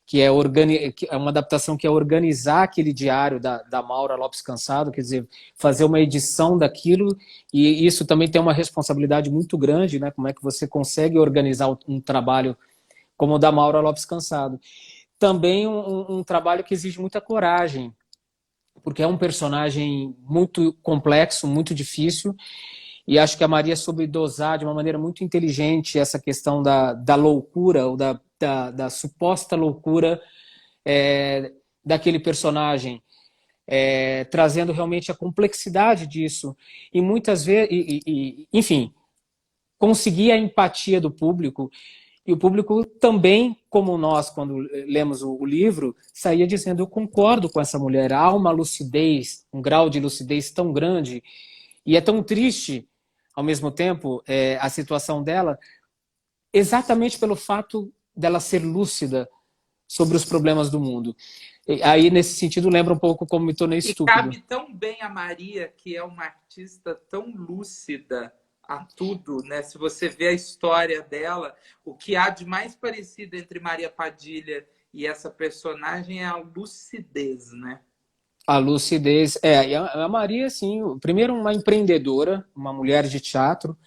que é uma adaptação que é organizar aquele diário da Maura Lopes Cansado, quer dizer, fazer uma edição daquilo, e isso também tem uma responsabilidade muito grande, né? Como é que você consegue organizar um trabalho como o da Maura Lopes Cansado. Também um trabalho que exige muita coragem, porque é um personagem muito complexo, muito difícil, e acho que a Maria soube dosar de uma maneira muito inteligente essa questão da loucura, ou da suposta loucura daquele personagem, trazendo realmente a complexidade disso. E muitas vezes, enfim, conseguir a empatia do público. E o público também, como nós, quando lemos o livro, saía dizendo, eu concordo com essa mulher, há uma lucidez, um grau de lucidez tão grande, e é tão triste, ao mesmo tempo, a situação dela, exatamente pelo fato dela ser lúcida sobre os problemas do mundo. E aí, nesse sentido, lembra um pouco como me tornei estúpido. E cabe tão bem a Maria, que é uma artista tão lúcida a tudo, né? Se você vê a história dela, o que há de mais parecido entre Maria Padilha e essa personagem é a lucidez, né? A lucidez. E a Maria, assim, primeiro uma empreendedora, uma mulher de teatro,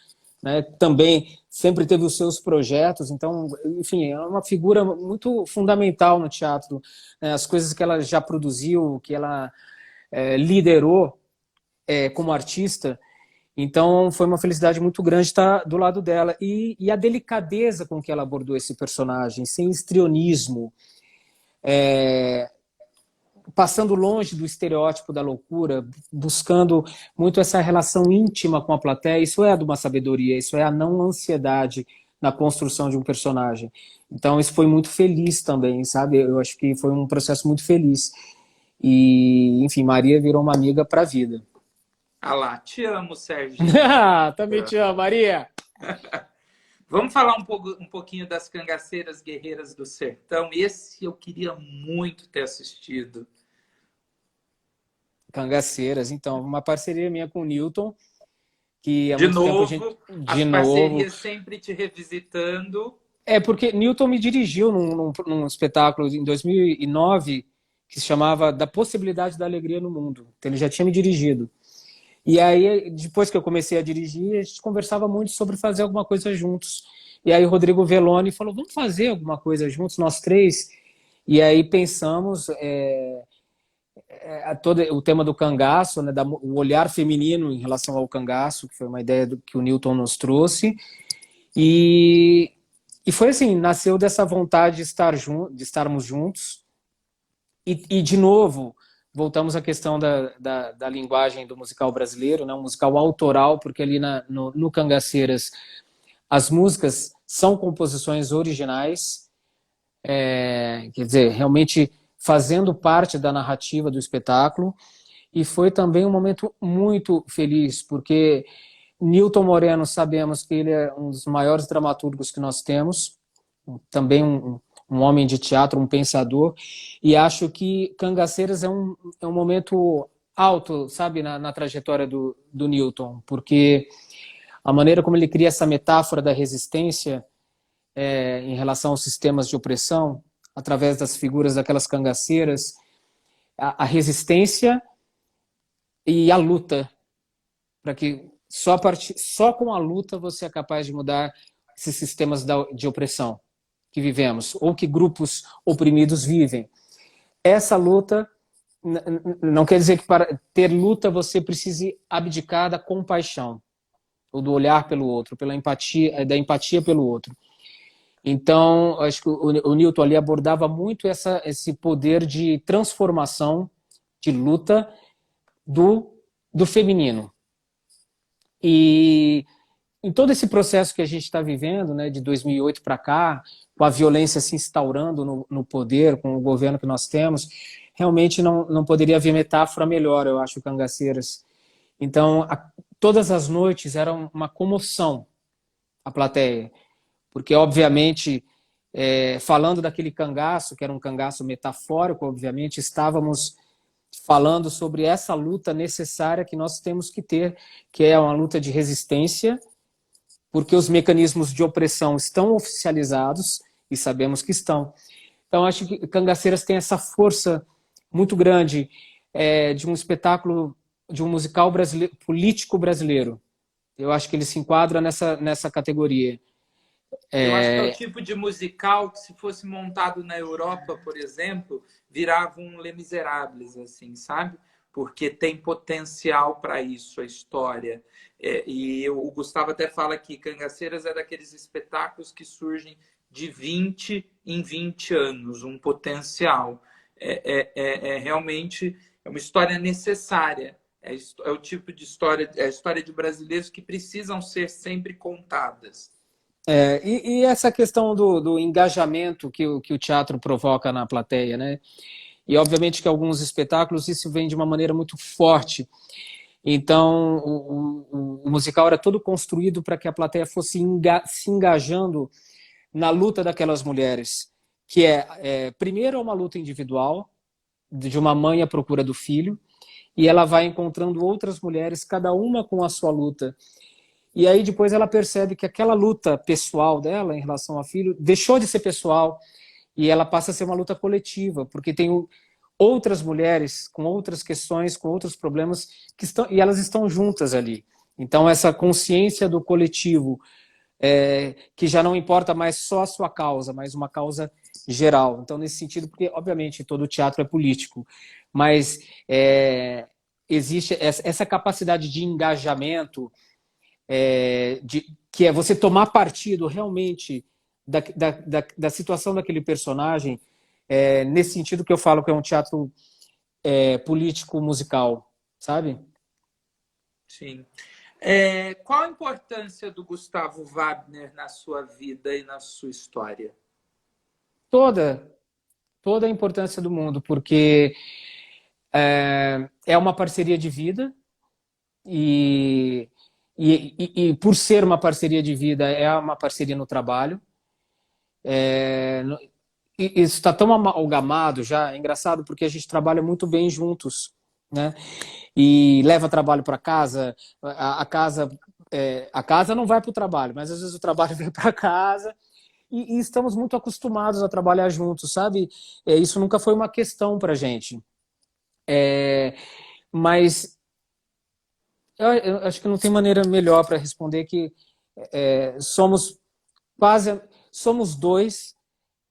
né? Também sempre teve os seus projetos, então, enfim, é uma figura muito fundamental no teatro, né? As coisas que ela já produziu, que ela liderou como artista. Então, foi uma felicidade muito grande estar do lado dela. E a delicadeza com que ela abordou esse personagem, sem histrionismo, passando longe do estereótipo da loucura, buscando muito essa relação íntima com a plateia. Isso é de uma sabedoria, isso é a não ansiedade na construção de um personagem. Então, isso foi muito feliz também, sabe? Eu acho que foi um processo muito feliz. E, enfim, Maria virou uma amiga para a vida. Ah lá, te amo, Serginho. Também te amo, Maria. Vamos falar um pouquinho das Cangaceiras Guerreiras do Sertão. Esse eu queria muito ter assistido. Cangaceiras, então, uma parceria minha com o Newton, que há de muito novo, tempo as parcerias sempre te revisitando. Porque Newton me dirigiu num espetáculo em 2009 que se chamava Da Possibilidade da Alegria no Mundo. Então, ele já tinha me dirigido. E aí, depois que eu comecei a dirigir, a gente conversava muito sobre fazer alguma coisa juntos. E aí o Rodrigo Veloni falou, vamos fazer alguma coisa juntos, nós três. E aí pensamos todo o tema do cangaço, né, o olhar feminino em relação ao cangaço, que foi uma ideia que o Newton nos trouxe. E foi assim, nasceu dessa vontade de estarmos juntos. E de novo, voltamos à questão da linguagem do musical brasileiro, né? Um musical autoral, porque ali no Cangaceiras as músicas são composições originais, quer dizer, realmente fazendo parte da narrativa do espetáculo. E foi também um momento muito feliz, porque Nilton Moreno, sabemos que ele é um dos maiores dramaturgos que nós temos, também um homem de teatro, um pensador, e acho que Cangaceiras é um momento alto, sabe, na trajetória do Nilton, porque a maneira como ele cria essa metáfora da resistência em relação aos sistemas de opressão, através das figuras daquelas cangaceiras, a resistência e a luta, para que só com a luta você é capaz de mudar esses sistemas de opressão que vivemos, ou que grupos oprimidos vivem. Essa luta não quer dizer que para ter luta você precise abdicar da compaixão, ou do olhar pelo outro, pela empatia, da empatia pelo outro. Então, acho que o Nilton ali abordava muito esse poder de transformação, de luta do feminino. E em todo esse processo que a gente está vivendo, né, de 2008 para cá, com a violência se instaurando no poder, com o governo que nós temos, realmente não poderia haver metáfora melhor, eu acho, Cangaceiras. Então, todas as noites era uma comoção a plateia, porque, obviamente, falando daquele cangaço, que era um cangaço metafórico, obviamente, estávamos falando sobre essa luta necessária que nós temos que ter, que é uma luta de resistência, porque os mecanismos de opressão estão oficializados, e sabemos que estão. Então, acho que Cangaceiras tem essa força muito grande de um espetáculo, de um musical brasileiro, político brasileiro. Eu acho que ele se enquadra nessa categoria. Eu acho que é o tipo de musical que, se fosse montado na Europa, por exemplo, virava um Les Misérables, assim, sabe? Porque tem potencial para isso, a história. E o Gustavo até fala que Cangaceiras é daqueles espetáculos que surgem de 20 em 20 anos, um potencial. Realmente uma história necessária. É o tipo de história, é a história de brasileiros que precisam ser sempre contadas. E essa questão do engajamento que o teatro provoca na plateia, né? E obviamente que alguns espetáculos isso vem de uma maneira muito forte. Então o musical era todo construído para que a plateia fosse se engajando na luta daquelas mulheres, que primeiro é uma luta individual de uma mãe à procura do filho, e ela vai encontrando outras mulheres, cada uma com a sua luta. E aí depois ela percebe que aquela luta pessoal dela em relação ao filho deixou de ser pessoal e ela passa a ser uma luta coletiva, porque tem outras mulheres com outras questões, com outros problemas, e elas estão juntas ali. Então essa consciência do coletivo, que já não importa mais só a sua causa, mas uma causa geral. Então nesse sentido, porque obviamente todo teatro é político, mas existe essa capacidade de engajamento, que é você tomar partido realmente da situação daquele personagem, nesse sentido que eu falo que é um teatro político musical, sabe? Sim. Qual a importância do Gustavo Wagner na sua vida e na sua história? Toda a importância do mundo, porque é uma parceria de vida e por ser uma parceria de vida, é uma parceria no trabalho. Isso está tão amalgamado já, é engraçado porque a gente trabalha muito bem juntos, né? E leva trabalho para casa, a casa não vai para o trabalho, mas às vezes o trabalho vem para casa e estamos muito acostumados a trabalhar juntos, sabe? Isso nunca foi uma questão para a gente. Mas eu acho que não tem maneira melhor para responder que somos dois,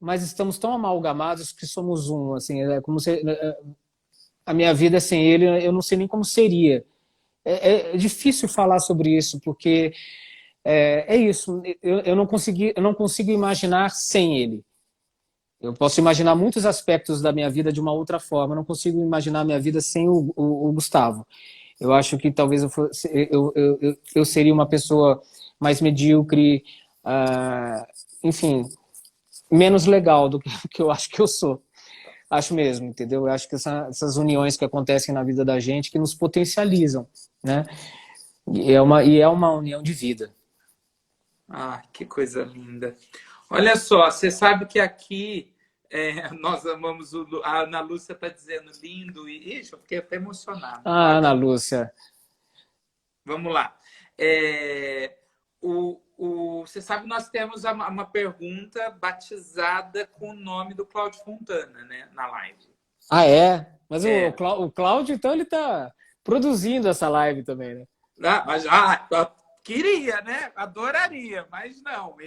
mas estamos tão amalgamados que somos um. Assim, é como se a minha vida sem ele, eu não sei nem como seria. É difícil falar sobre isso, porque é isso. Eu não consigo imaginar sem ele. Eu posso imaginar muitos aspectos da minha vida de uma outra forma. Eu não consigo imaginar a minha vida sem o Gustavo. Eu acho que talvez eu seria uma pessoa mais medíocre, enfim, menos legal do que eu acho que eu sou. Acho mesmo, entendeu? Eu acho que essas uniões que acontecem na vida da gente que nos potencializam, né? E é uma união de vida. Ah, que coisa linda. Olha só, você sabe que aqui nós amamos a Ana Lúcia está dizendo lindo e ixi, eu fiquei até emocionado. Ah, Ana Olha, Lúcia. vamos lá. Você sabe que nós temos uma pergunta batizada com o nome do Cláudio Fontana, né, na live. Ah, é? Mas É. O Cláudio, então, ele tá produzindo essa live também, né? Ah, mas queria, né? Adoraria, mas não.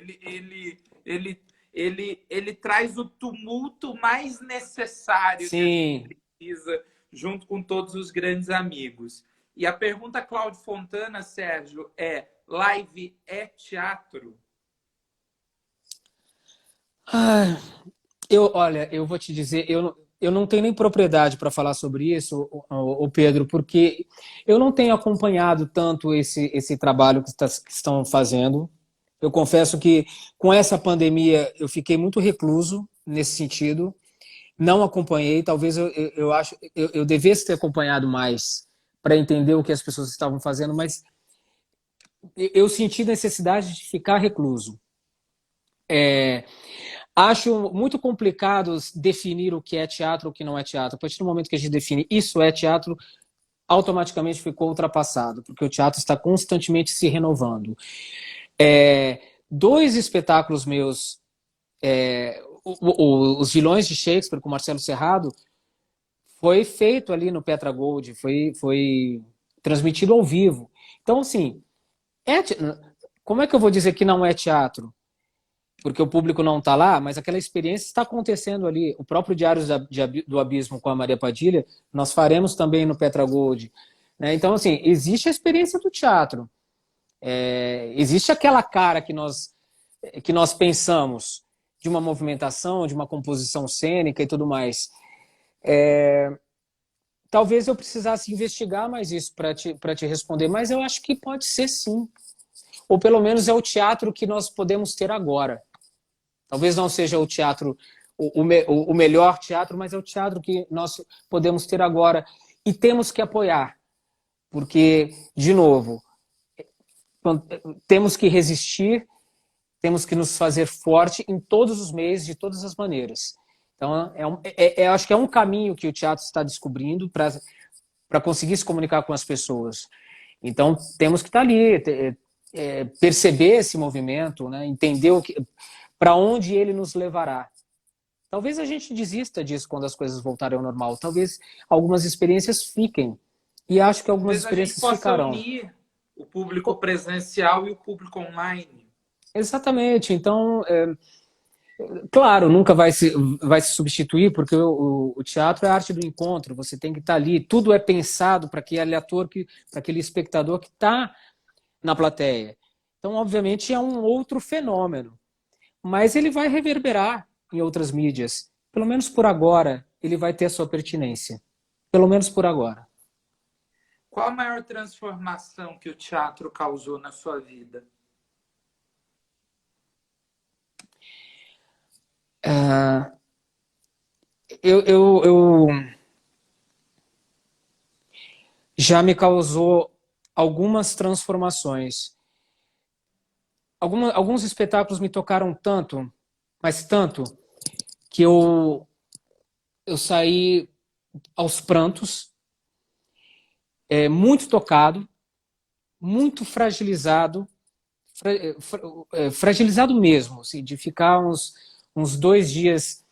Ele traz o tumulto mais necessário que a gente Sim. precisa, junto com todos os grandes amigos. E a pergunta, Cláudio Fontana, Sérgio, é: live é teatro? Ah, olha, eu vou te dizer, eu não tenho nem propriedade para falar sobre isso, o Pedro, porque eu não tenho acompanhado tanto esse trabalho que estão fazendo. Eu confesso que com essa pandemia eu fiquei muito recluso nesse sentido, não acompanhei. Talvez eu acho eu devesse ter acompanhado mais para entender o que as pessoas estavam fazendo, mas eu senti necessidade de ficar recluso. Acho muito complicado definir o que é teatro e o que não é teatro. A partir do momento que a gente define isso é teatro, automaticamente ficou ultrapassado, porque o teatro está constantemente se renovando. Dois espetáculos meus, Os Vilões de Shakespeare, com Marcelo Serrado, foi feito ali no Petra Gold, foi transmitido ao vivo. Então, assim, é, como é que eu vou dizer que não é teatro? Porque o público não está lá, mas aquela experiência está acontecendo ali. O próprio Diários do Abismo com a Maria Padilha, nós faremos também no Petra Gold. Né? Então, assim, existe a experiência do teatro. Existe aquela cara que nós pensamos de uma movimentação, de uma composição cênica e tudo mais. Talvez eu precisasse investigar mais isso para te responder, mas eu acho que pode ser sim. Ou pelo menos é o teatro que nós podemos ter agora. Talvez não seja o teatro, o melhor teatro, mas é o teatro que nós podemos ter agora. E temos que apoiar, porque, de novo, temos que resistir, temos que nos fazer forte em todos os meios, de todas as maneiras. Então, acho que é um caminho que o teatro está descobrindo para conseguir se comunicar com as pessoas. Então, temos que estar ali, perceber esse movimento, né? Entender para onde ele nos levará. Talvez a gente desista disso quando as coisas voltarem ao normal. Talvez algumas experiências fiquem. E acho que algumas Talvez a gente experiências possa ficarão. unir o público presencial e o público online. Exatamente. Então, claro, nunca vai se substituir, porque o teatro é a arte do encontro. Você tem que estar ali. Tudo é pensado para aquele ator, para aquele espectador que está na plateia. Então, obviamente, é um outro fenômeno. Mas ele vai reverberar em outras mídias. Pelo menos por agora, ele vai ter a sua pertinência. Pelo menos por agora. Qual a maior transformação que o teatro causou na sua vida? Eu já me causou algumas transformações. Alguns espetáculos me tocaram tanto, mas tanto, que eu saí aos prantos, muito tocado, muito fragilizado, fragilizado mesmo, assim, de ficar uns 2 dias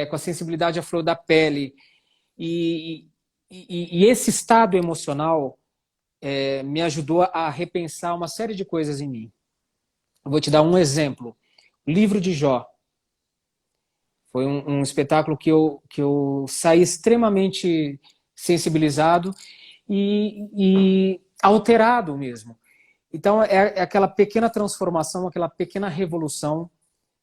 com a sensibilidade à flor da pele. E esse estado emocional me ajudou a repensar uma série de coisas em mim. Eu vou te dar um exemplo. O livro de Jó. Foi um espetáculo que eu saí extremamente sensibilizado e alterado mesmo. Então, é aquela pequena transformação, aquela pequena revolução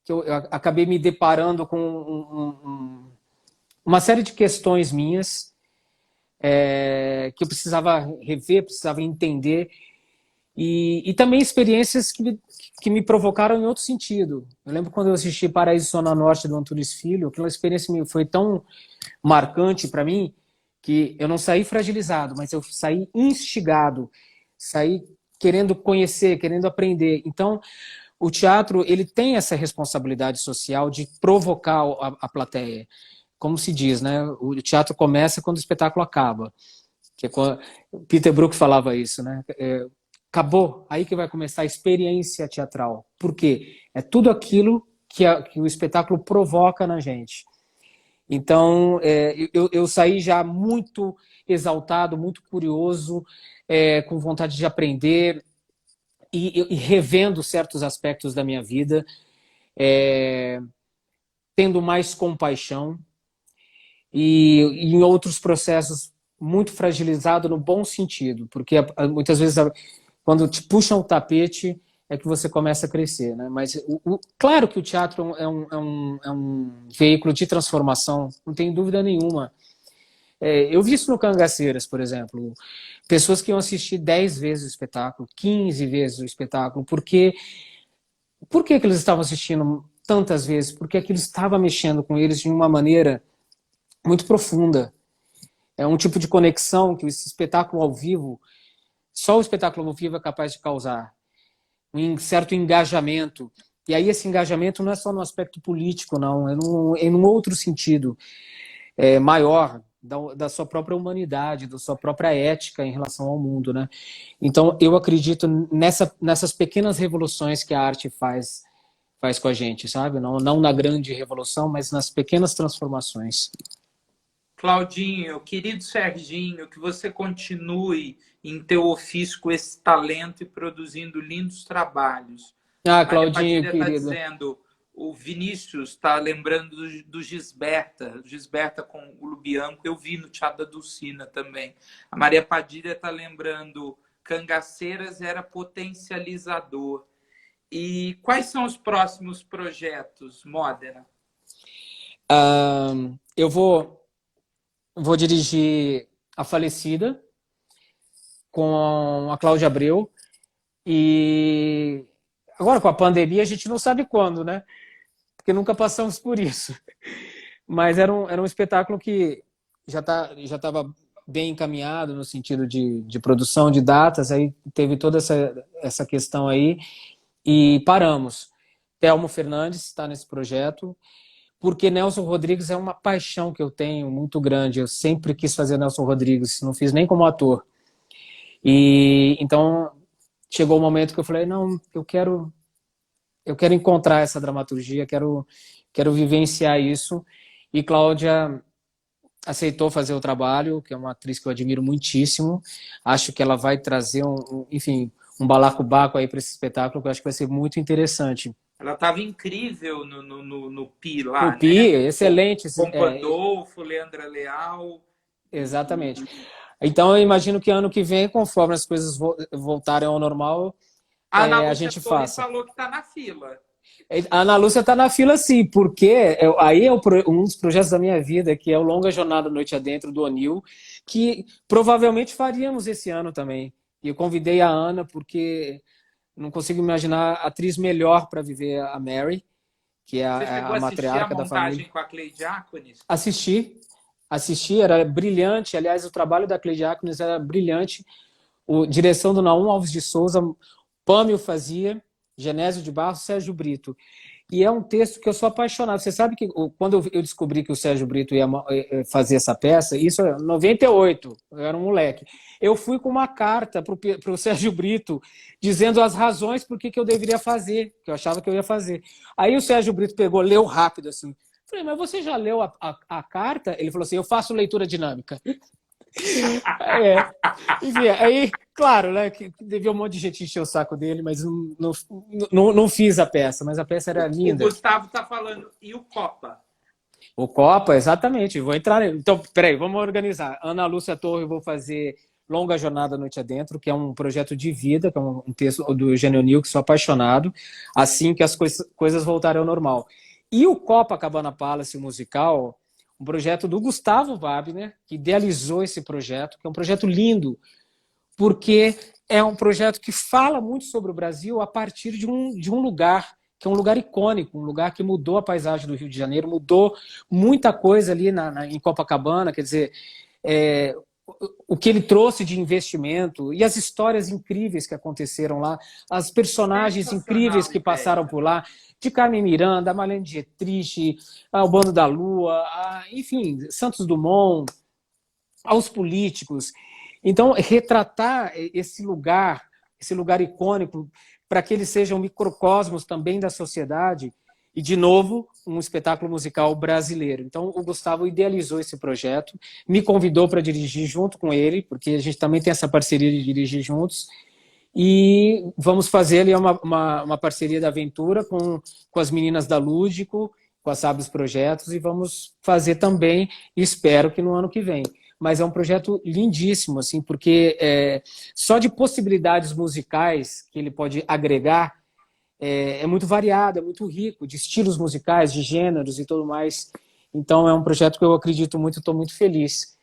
que eu acabei me deparando com uma série de questões minhas que eu precisava rever, precisava entender. E também experiências que me provocaram em outro sentido. Eu lembro quando eu assisti Paraíso Zona Norte do Antunes Filho, aquela experiência foi tão marcante para mim que eu não saí fragilizado, mas eu saí instigado, saí querendo conhecer, querendo aprender. Então, o teatro ele tem essa responsabilidade social de provocar a plateia. Como se diz, né? O teatro começa quando o espetáculo acaba. Que é quando... Peter Brook falava isso, né? Acabou, aí que vai começar a experiência teatral. Por quê? É tudo aquilo que o espetáculo provoca na gente. Então, eu saí já muito exaltado, muito curioso, com vontade de aprender e revendo certos aspectos da minha vida, tendo mais compaixão e em outros processos muito fragilizado no bom sentido, porque muitas vezes quando te puxam o tapete é que você começa a crescer, né? Mas claro que o teatro é um veículo de transformação, não tem dúvida nenhuma. Eu vi isso no Cangaceiras, por exemplo, pessoas que iam assistir 10 vezes o espetáculo, 15 vezes o espetáculo, por que eles estavam assistindo tantas vezes? Porque aquilo estava mexendo com eles de uma maneira muito profunda. É um tipo de conexão que esse espetáculo ao vivo, só o espetáculo ao vivo é capaz de causar. Um certo engajamento. E aí esse engajamento não é só no aspecto político, não. É num outro sentido maior da sua própria humanidade, da sua própria ética em relação ao mundo, né? Então, eu acredito nessas pequenas revoluções que a arte faz com a gente, sabe? Não na grande revolução, mas nas pequenas transformações. Claudinho, querido Serginho, que você continue em teu ofício com esse talento e produzindo lindos trabalhos. Ah, Maria Claudinho, Padilha está querido. dizendo, o Vinícius está lembrando do Gisberta com o Lubianco, eu vi no Teatro da Dulcina também. A Maria Padilha está lembrando, Cangaceiras era potencializador. E quais são os próximos projetos, Modena? Eu vou dirigir A Falecida com a Cláudia Abreu e agora com a pandemia a gente não sabe quando, né? Porque nunca passamos por isso. Mas era um espetáculo que já estava bem encaminhado no sentido de produção de datas, aí teve toda essa questão aí e paramos. Telmo Fernandes está nesse projeto, porque Nelson Rodrigues é uma paixão que eu tenho muito grande. Eu sempre quis fazer Nelson Rodrigues, não fiz nem como ator. E então chegou o momento que eu falei, não, eu quero encontrar essa dramaturgia, quero vivenciar isso. E Cláudia aceitou fazer o trabalho, que é uma atriz que eu admiro muitíssimo. Acho que ela vai trazer enfim, um balacobaco aí para esse espetáculo, que eu acho que vai ser muito interessante. Ela estava incrível no Pi No lá, Pi, né? excelente. Com Pandolfo, Leandra Leal. Exatamente. Então, eu imagino que ano que vem, conforme as coisas voltarem ao normal, A Ana a Lúcia gente Torres faça. falou que está na fila. A Ana Lúcia está na fila, sim, porque aí é um dos projetos da minha vida, que é o Longa Jornada Noite Adentro, do Onil, que provavelmente faríamos esse ano também. E eu convidei a Ana, porque não consigo imaginar atriz melhor para viver a Mary, que é Você chegou a a assistir a matriarca da família. montagem com a Clay Diáconis? Assisti, era brilhante. Aliás, o trabalho da Clay Diáconis era brilhante. Direção do Naum Alves de Souza, Pâmio fazia, Genésio de Barros, Sérgio Brito. E é um texto que eu sou apaixonado. Você sabe que quando eu descobri que o Sérgio Brito ia fazer essa peça, isso é 98, eu era um moleque. Eu fui com uma carta para o Sérgio Brito, dizendo as razões por que eu deveria fazer, que eu achava que eu ia fazer. Aí o Sérgio Brito pegou, leu rápido assim. Falei, mas você já leu a carta? Ele falou assim, eu faço leitura dinâmica. Enfim, aí, claro, né, que devia um monte de gente encher o saco dele, mas não fiz a peça, mas a peça era linda. O Gustavo está falando, e o Copa? O Copa, exatamente, vou entrar nele. Então, peraí, vamos organizar. Ana Lúcia Torre, eu vou fazer Longa Jornada Noite Adentro, que é um projeto de vida, que é um texto do Eugênio Nil, que sou apaixonado, assim que as coisas voltarem ao normal. E o Copacabana Palace musical, um projeto do Gustavo Wagner, que idealizou esse projeto, que é um projeto lindo, porque é um projeto que fala muito sobre o Brasil a partir de um lugar, que é um lugar icônico, um lugar que mudou a paisagem do Rio de Janeiro, mudou muita coisa ali em Copacabana, quer dizer, é, o que ele trouxe de investimento e as histórias incríveis que aconteceram lá, as personagens incríveis Sensacional que passaram ideia. por lá, de Carmen Miranda, a Marlene Dietrich, ao Bando da Lua, enfim, Santos Dumont, aos políticos. Então, retratar esse lugar icônico, para que ele seja um microcosmos também da sociedade, e, de novo, um espetáculo musical brasileiro. Então, o Gustavo idealizou esse projeto, me convidou para dirigir junto com ele, porque a gente também tem essa parceria de dirigir juntos, e vamos fazer ali uma parceria da aventura com as meninas da Lúdico, com a Sabres Projetos, e vamos fazer também, espero que no ano que vem. Mas é um projeto lindíssimo, assim, porque só de possibilidades musicais que ele pode agregar é muito variado, é muito rico, de estilos musicais, de gêneros e tudo mais. Então é um projeto que eu acredito muito, estou muito feliz.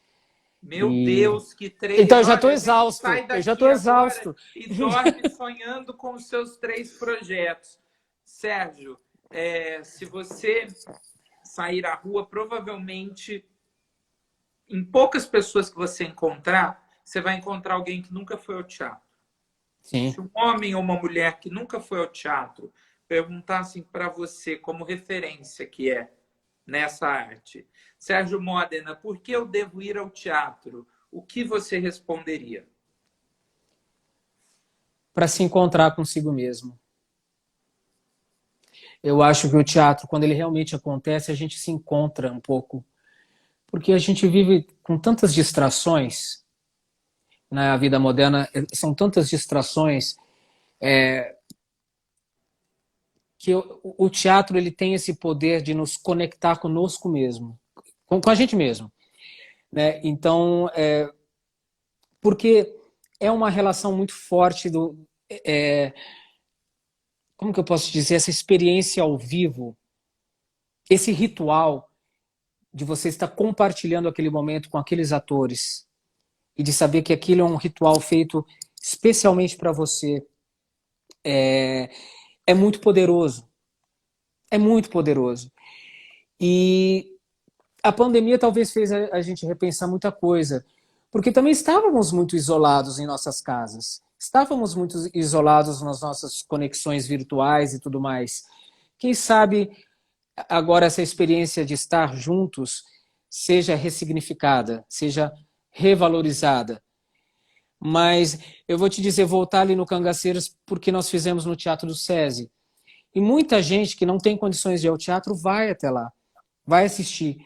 Meu E... Deus, que Então três! eu já estou Olha, a gente exausto, sai eu já daqui estou agora exausto. e dorme sonhando com os seus 3 projetos. Sérgio, se você sair à rua, provavelmente, em poucas pessoas que você encontrar, você vai encontrar alguém que nunca foi ao teatro. Sim. Se um homem ou uma mulher que nunca foi ao teatro perguntassem para você como referência que é nessa arte, Sérgio Modena, por que eu devo ir ao teatro? O que você responderia? Para se encontrar consigo mesmo. Eu acho que o teatro, quando ele realmente acontece, a gente se encontra um pouco. Porque a gente vive com tantas distrações, na vida moderna, são tantas distrações, que o teatro ele tem esse poder de nos conectar conosco mesmo, com a gente mesmo. Né? Então, porque é uma relação muito forte como que eu posso dizer, essa experiência ao vivo, esse ritual de você estar compartilhando aquele momento com aqueles atores e de saber que aquilo é um ritual feito especialmente para você, é muito poderoso. É muito poderoso. E a pandemia talvez fez a gente repensar muita coisa, porque também estávamos muito isolados em nossas casas. Estávamos muito isolados nas nossas conexões virtuais e tudo mais. Quem sabe agora essa experiência de estar juntos seja ressignificada, seja revalorizada. Mas eu vou te dizer, voltar ali no Cangaceiros, porque nós fizemos no Teatro do SESI. E muita gente que não tem condições de ir ao teatro vai até lá, vai assistir.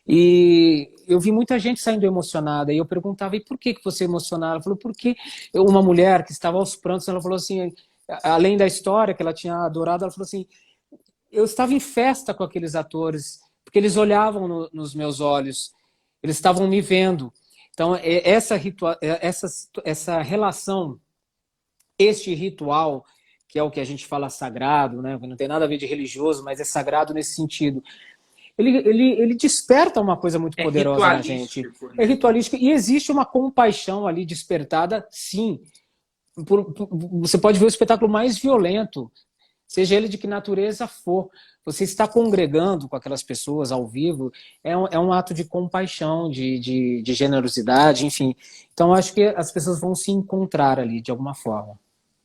E eu vi muita gente saindo emocionada. E eu perguntava, e por que você é emocionada? Ela falou, porque uma mulher que estava aos prantos, ela falou assim, além da história que ela tinha adorado, ela falou assim, eu estava em festa com aqueles atores, porque eles olhavam nos meus olhos, eles estavam me vendo. Então, essa relação, este ritual, que é o que a gente fala sagrado, né? Não tem nada a ver de religioso, mas é sagrado nesse sentido. Ele desperta uma coisa muito É poderosa na gente. ritualístico, É né? ritualístico e existe uma compaixão ali despertada, sim. Você pode ver o espetáculo mais violento, seja ele de que natureza for. Você está congregando com aquelas pessoas ao vivo, é um ato de compaixão, de generosidade, enfim. Então, acho que as pessoas vão se encontrar ali, de alguma forma.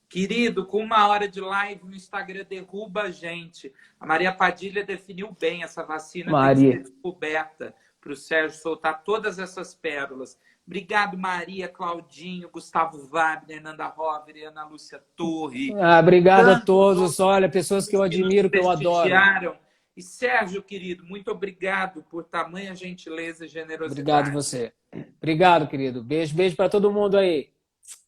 Querido, com 1 hora de live no Instagram derruba a gente. A Maria Padilha definiu bem, essa vacina tem que Maria. ser descoberta para o Sérgio soltar todas essas pérolas. Obrigado, Maria, Claudinho, Gustavo Wagner, Nanda Rover, Ana Lúcia Torre. Obrigado a Tantos todos. outros Olha, pessoas que eu que nos admiro, que eu adoro. prestigiaram. E Sérgio, querido, muito obrigado por tamanha gentileza e Obrigado generosidade. você. Obrigado, querido. Beijo, beijo para todo mundo aí.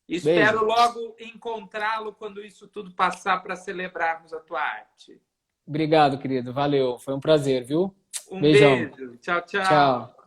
Beijo. Espero logo encontrá-lo quando isso tudo passar para celebrarmos a tua arte. Obrigado, querido. Valeu. Foi um prazer, viu? Um Beijão. beijo. Tchau, tchau. Tchau.